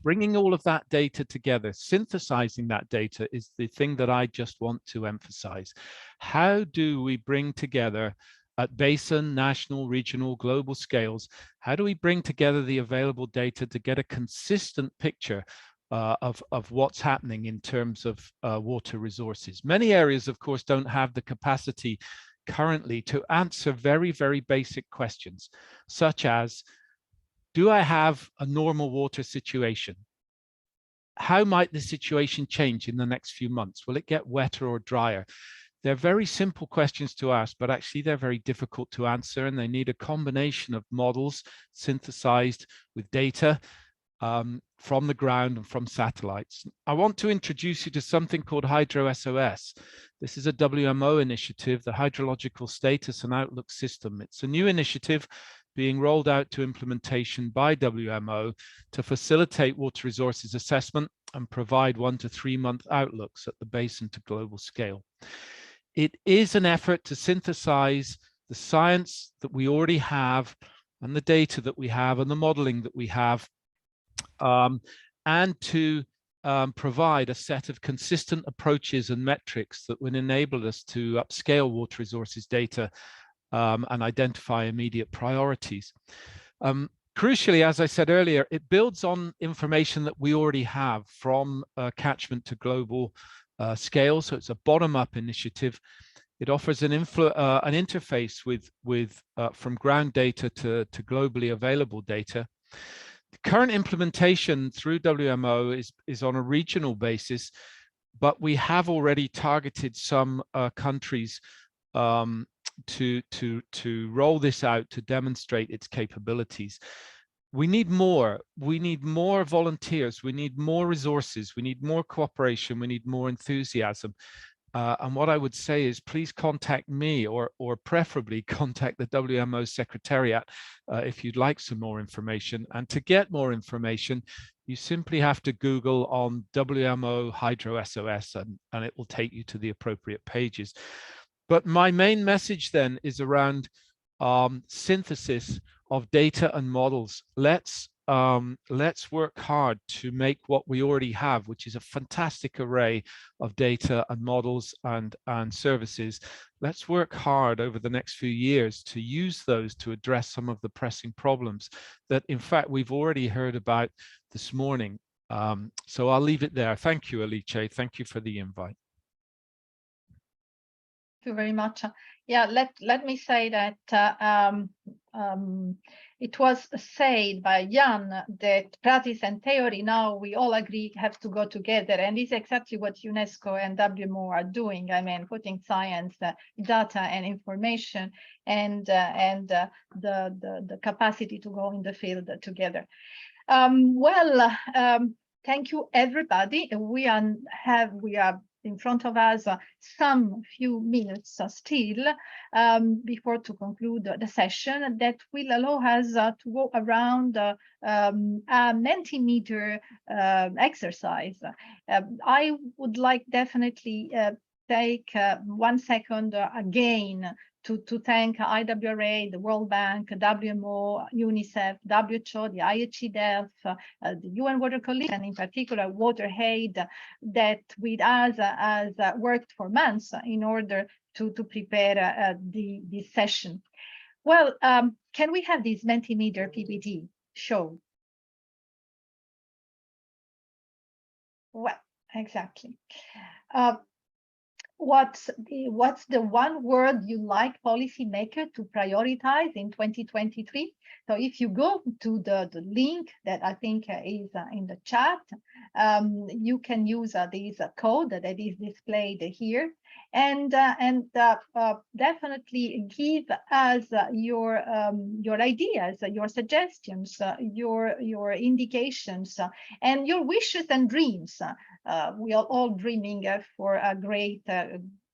Bringing all of that data together, synthesizing that data is the thing that I just want to emphasize. How do we bring together at basin, national, regional, global scales, how do we bring together the available data to get a consistent picture of what's happening in terms of water resources? Many areas, of course, don't have the capacity currently to answer very, very basic questions, such as, do I have a normal water situation? How might the situation change in the next few months? Will it get wetter or drier? They're very simple questions to ask, but actually they're very difficult to answer, and they need a combination of models synthesized with data from the ground and from satellites. I want to introduce you to something called HydroSOS. This is a WMO initiative, the Hydrological Status and Outlook System. It's a new initiative being rolled out to implementation by WMO to facilitate water resources assessment and provide 1 to 3 month outlooks at the basin to global scale. It is an effort to synthesize the science that we already have and the data that we have and the modeling that we have, and to provide a set of consistent approaches and metrics that would enable us to upscale water resources data and identify immediate priorities. Crucially, as I said earlier, it builds on information that we already have from catchment to global scale. So it's a bottom-up initiative. It offers an interface with from ground data to globally available data. The current implementation through WMO is on a regional basis, but we have already targeted some countries to roll this out to demonstrate its capabilities. We need more. We need more volunteers. We need more resources. We need more cooperation. We need more enthusiasm. And what I would say is, please contact me, or preferably contact the WMO Secretariat if you'd like some more information. And to get more information, you simply have to Google on WMO HydroSOS, and it will take you to the appropriate pages. But my main message then is around synthesis of data and models. Let's work hard to make what we already have, which is a fantastic array of data and models and services. Let's work hard over the next few years to use those to address some of the pressing problems that, in fact, we've already heard about this morning. So I'll leave it there. Thank you, Alice. Thank you for the invite. Thank you very much. Yeah, let me say that it was said by Jan that practice and theory, now we all agree, have to go together, and it's exactly what UNESCO and WMO are doing. I mean, putting science, data, and information, and the capacity to go in the field together. Thank you, everybody. in front of us some few minutes still before to conclude the session that will allow us to go around a Mentimeter exercise. I would like definitely take 1 second again to thank IWRA, the World Bank, WMO, UNICEF, WHO, the IHEDF, the UN Water Coalition, and in particular WaterAid, that with us has worked for months in order to prepare this session. Well, can we have this Mentimeter PPT show? Well, exactly. What's the one word you like policymaker to prioritize in 2023? So if you go to the link that I think is in the chat, you can use this code that is displayed here, and definitely give us your ideas, your suggestions, your indications, and your wishes and dreams. We are all dreaming for a great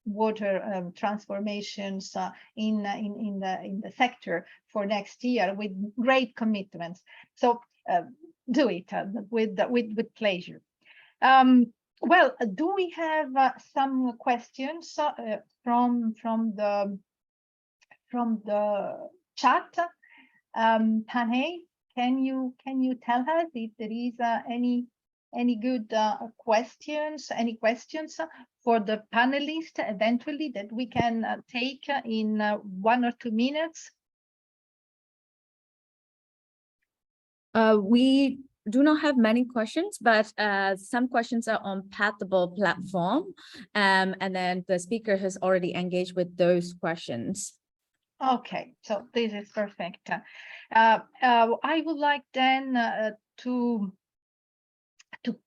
water transformations in the sector for next year with great commitments. So do it with pleasure. Well, do we have some questions from the chat? Panay, can you tell us if there is any good questions? Any questions for the panelists eventually that we can take in 1 or 2 minutes? We do not have many questions, but some questions are on Pathable platform, and then the speaker has already engaged with those questions. Okay, so this is perfect. I would like then to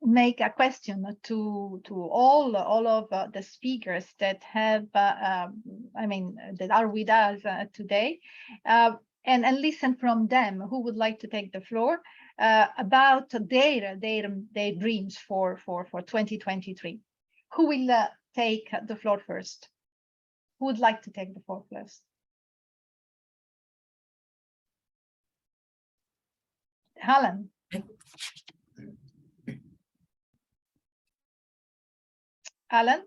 make a question to all of the speakers that have, that are with us today, and listen from them who would like to take the floor about their dreams for 2023. Who will take the floor first? Who would like to take the floor first? Helen. Alan,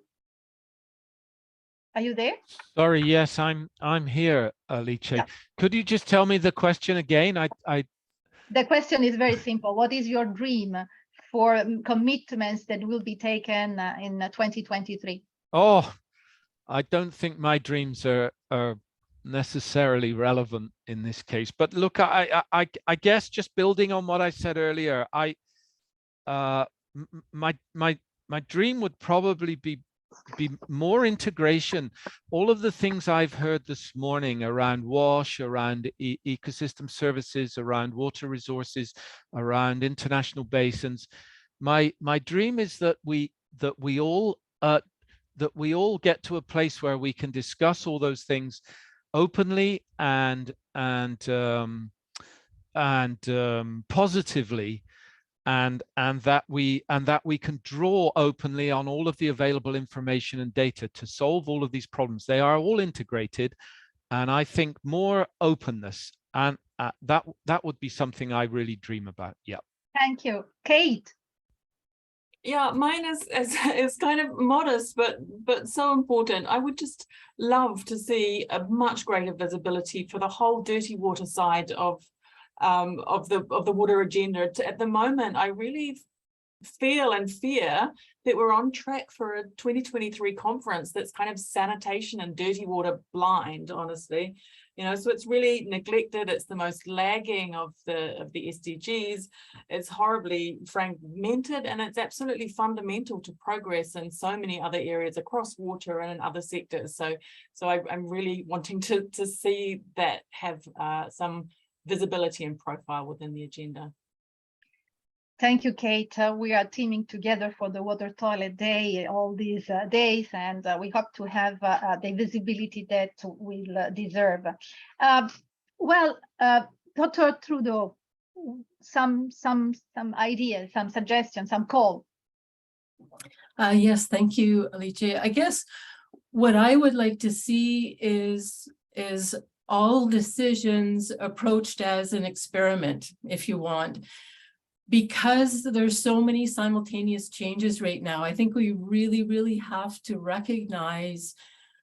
are you there? Sorry, yes, I'm here, Alice. Yeah. Could you just tell me the question again? The question is very simple. What is your dream for commitments that will be taken in 2023? Oh, I don't think my dreams are necessarily relevant in this case. But look, I guess just building on what I said earlier, my dream would probably be more integration. All of the things I've heard this morning around WASH, around ecosystem services, around water resources, around international basins. My dream is that we all get to a place where we can discuss all those things openly and positively. And that we can draw openly on all of the available information and data to solve all of these problems. They are all integrated, and I think more openness, and that would be something I really dream about. Yeah. Thank you, Kate. Yeah, mine is kind of modest, but so important. I would just love to see a much greater visibility for the whole dirty water side of the water agenda. At the moment, I really feel and fear that we're on track for a 2023 conference that's kind of sanitation and dirty water blind, honestly. So it's really neglected. It's the most lagging of the SDGs. It's horribly fragmented, and it's absolutely fundamental to progress in so many other areas across water and in other sectors. So I'm really wanting to see that have some visibility and profile within the agenda. Thank you, Kate. We are teaming together for the Water Toilet Day all these days, and we hope to have the visibility that we'll deserve. Dr. Trudeau, some ideas, some suggestions, some call. Yes, thank you, Alice. I guess what I would like to see is all decisions approached as an experiment, if you want. Because there's so many simultaneous changes right now, I think we really have to recognize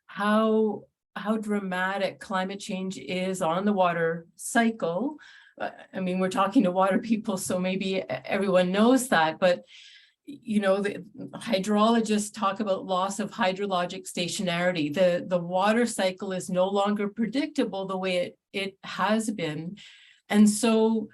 how dramatic climate change is on the water cycle. I mean, we're talking to water people, so maybe everyone knows that, but you know, the hydrologists talk about loss of hydrologic stationarity. The water cycle is no longer predictable the way it has been. And so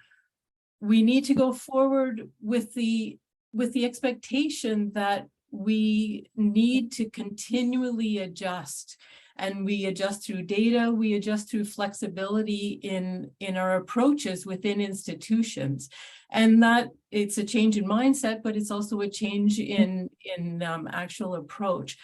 we need to go forward with the expectation that we need to continually adjust. And we adjust through data, we adjust through flexibility in our approaches within institutions. And that it's a change in mindset, but it's also a change in actual approach.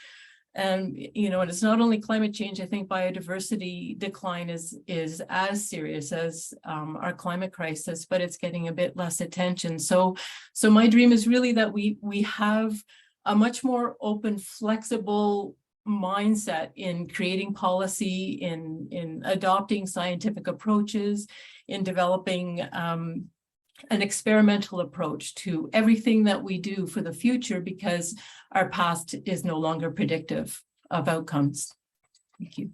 And, you know, and it's not only climate change, I think biodiversity decline is as serious as our climate crisis, but it's getting a bit less attention. So my dream is really that we have a much more open, flexible mindset in creating policy, in adopting scientific approaches, in developing an experimental approach to everything that we do for the future, because our past is no longer predictive of outcomes. Thank you.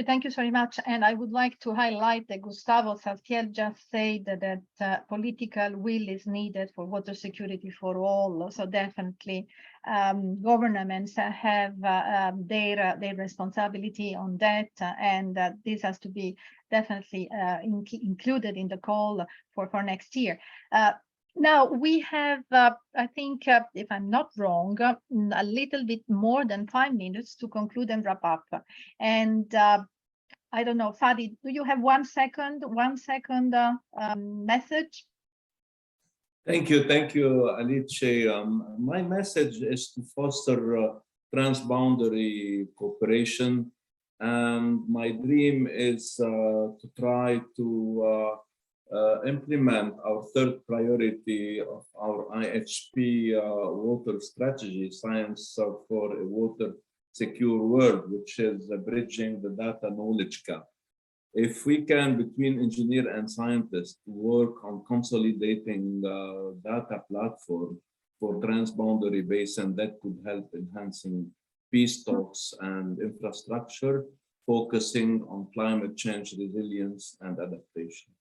Thank you so much. And I would like to highlight that Gustavo Saltiel just said that political will is needed for water security for all. So definitely governments have their responsibility on that, and this has to be definitely included in the call for next year. Now we have, I think, if I'm not wrong, a little bit more than 5 minutes to conclude and wrap up. And I don't know, Fadi, do you have 1 second message? Thank you, Alice. My message is to foster transboundary cooperation, and my dream is to try to implement our third priority of our IHP water strategy, Science for a Water Secure World, which is bridging the data knowledge gap. If we can, between engineer and scientists, work on consolidating data platform for transboundary basin, that could help enhancing peace talks and infrastructure, focusing on climate change resilience and adaptation.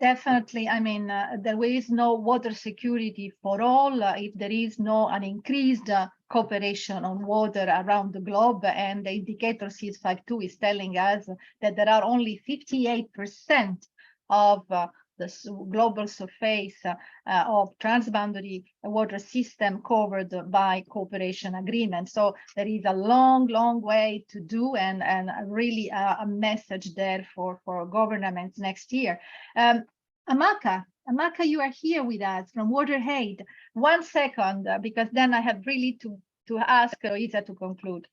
Definitely. I mean, there is no water security for all if there is no an increased cooperation on water around the globe. And the indicator CS52 is telling us that there are only 58% of the global surface of transboundary water system covered by cooperation agreements. So there is a long way to do, and really a message there for governments next year. Amaka, you are here with us from WaterAid. 1 second, because then I have really to ask Eloisa to conclude.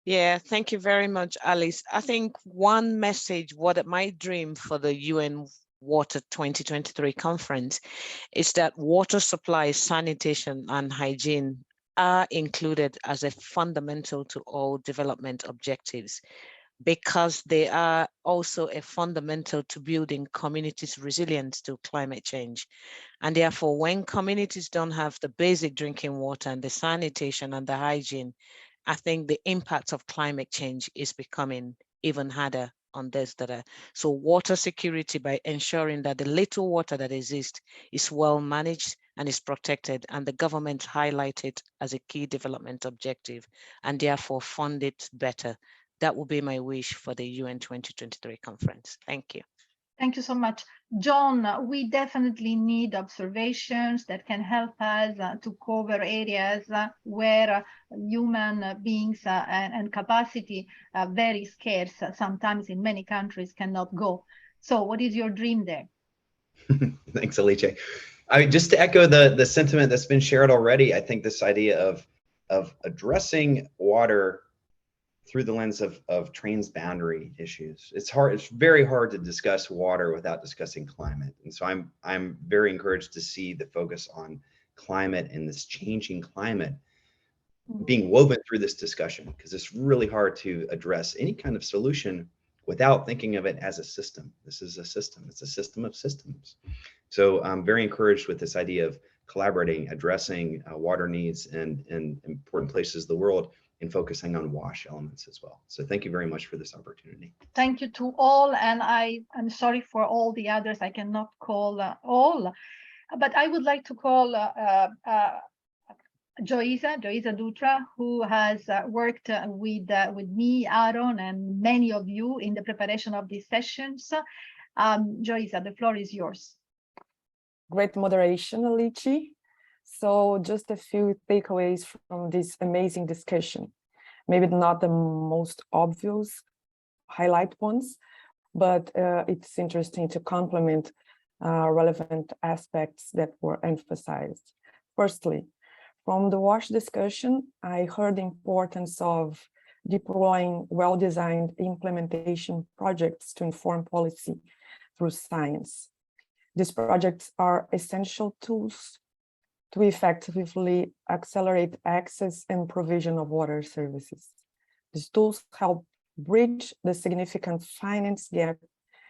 Yeah, thank you very much, Alice. I think one message, my dream for the UN Water 2023 conference is that water supply, sanitation, and hygiene are included as a fundamental to all development objectives, because they are also a fundamental to building communities' resilience to climate change. And therefore, when communities don't have the basic drinking water and the sanitation and the hygiene, I think the impact of climate change is becoming even harder on those that are. So water security, by ensuring that the little water that exists is well managed and is protected, and the government highlight it as a key development objective and therefore fund it better. That will be my wish for the UN 2023 conference. Thank you. Thank you so much. John, we definitely need observations that can help us to cover areas where human beings and capacity are very scarce, sometimes in many countries cannot go. So what is your dream there? Thanks, Alice. Just to echo the sentiment that's been shared already, I think this idea of addressing water through the lens of transboundary issues. It's very hard to discuss water without discussing climate. And so I'm very encouraged to see the focus on climate and this changing climate being woven through this discussion, because it's really hard to address any kind of solution without thinking of it as a system. This is a system. It's a system of systems. So I'm very encouraged with this idea of collaborating, addressing water needs in important places of the world, and focusing on WASH elements as well. So thank you very much for this opportunity. Thank you to all, and I'm sorry for all the others. I cannot call all, but I would like to call Joisa Dutra, who has worked with me, Aaron, and many of you in the preparation of these sessions. Joisa, the floor is yours. Great moderation, Alici. So just a few takeaways from this amazing discussion. Maybe not the most obvious highlight ones, but it's interesting to complement relevant aspects that were emphasized. Firstly, from the WASH discussion, I heard the importance of deploying well-designed implementation projects to inform policy through science. These projects are essential tools to effectively accelerate access and provision of water services. These tools help bridge the significant finance gap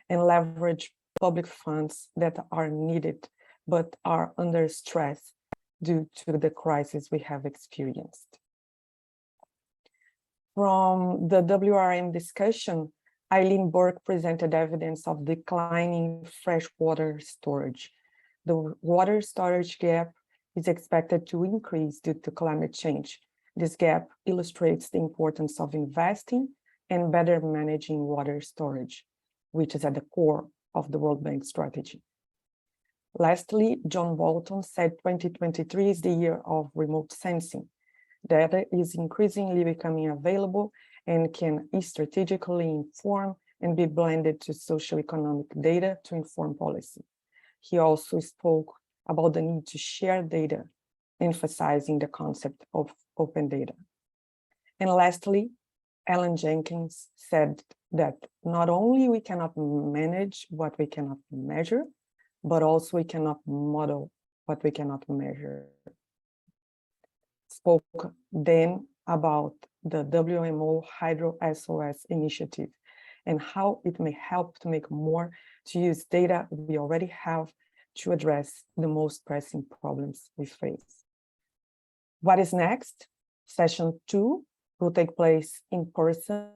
and leverage public funds that are needed but are under stress due to the crisis we have experienced. From the WRM discussion, Eileen Burke presented evidence of declining freshwater storage. The water storage gap is expected to increase due to climate change. This gap illustrates the importance of investing and better managing water storage, which is at the core of the World Bank strategy. Lastly, John Bolton said 2023 is the year of remote sensing. Data is increasingly becoming available and can strategically inform and be blended to socioeconomic data to inform policy. He also spoke about the need to share data, emphasizing the concept of open data. And lastly, Alan Jenkins said that not only we cannot manage what we cannot measure, but also we cannot model what we cannot measure. Spoke then about the WMO Hydro SOS initiative and how it may help to make more to use data we already have to address the most pressing problems we face. What is next? Session 2 will take place in person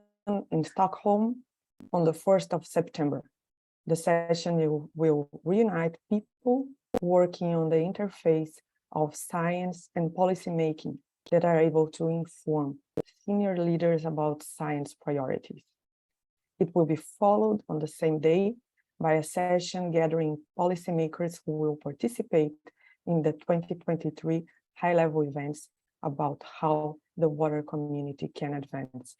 in Stockholm on the 1st of September. The session will reunite people working on the interface of science and policymaking that are able to inform senior leaders about science priorities. It will be followed on the same day by a session gathering policymakers who will participate in the 2023 high-level events about how the water community can advance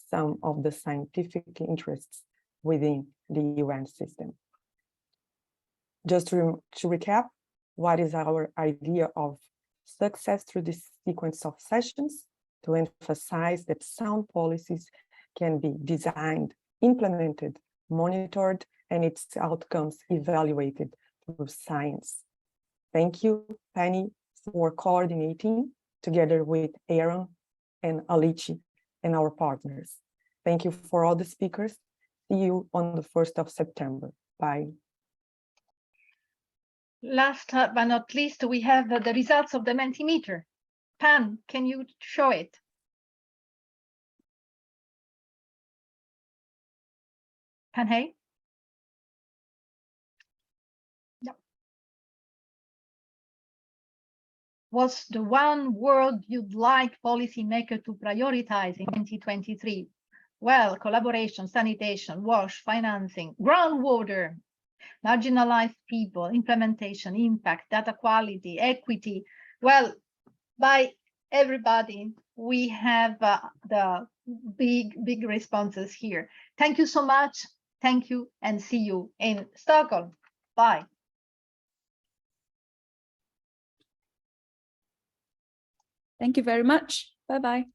some of the scientific interests within the UN system. Just to recap, what is our idea of success through this sequence of sessions? To emphasize that sound policies can be designed, implemented, monitored, and its outcomes evaluated through science. Thank you, Penny, for coordinating together with Aaron and Alici and our partners. Thank you for all the speakers. See you on the 1st of September. Bye. Last but not least, we have the results of the Mentimeter. Pan, can you show it? Pan Hay? No. What's the one word you'd like policymakers to prioritize in 2023? Well, collaboration, sanitation, WASH, financing, groundwater, marginalized people, implementation, impact, data quality, equity. Well, by everybody, we have the big responses here. Thank you so much. Thank you, and see you in Stockholm. Bye. Thank you very much. Bye-bye.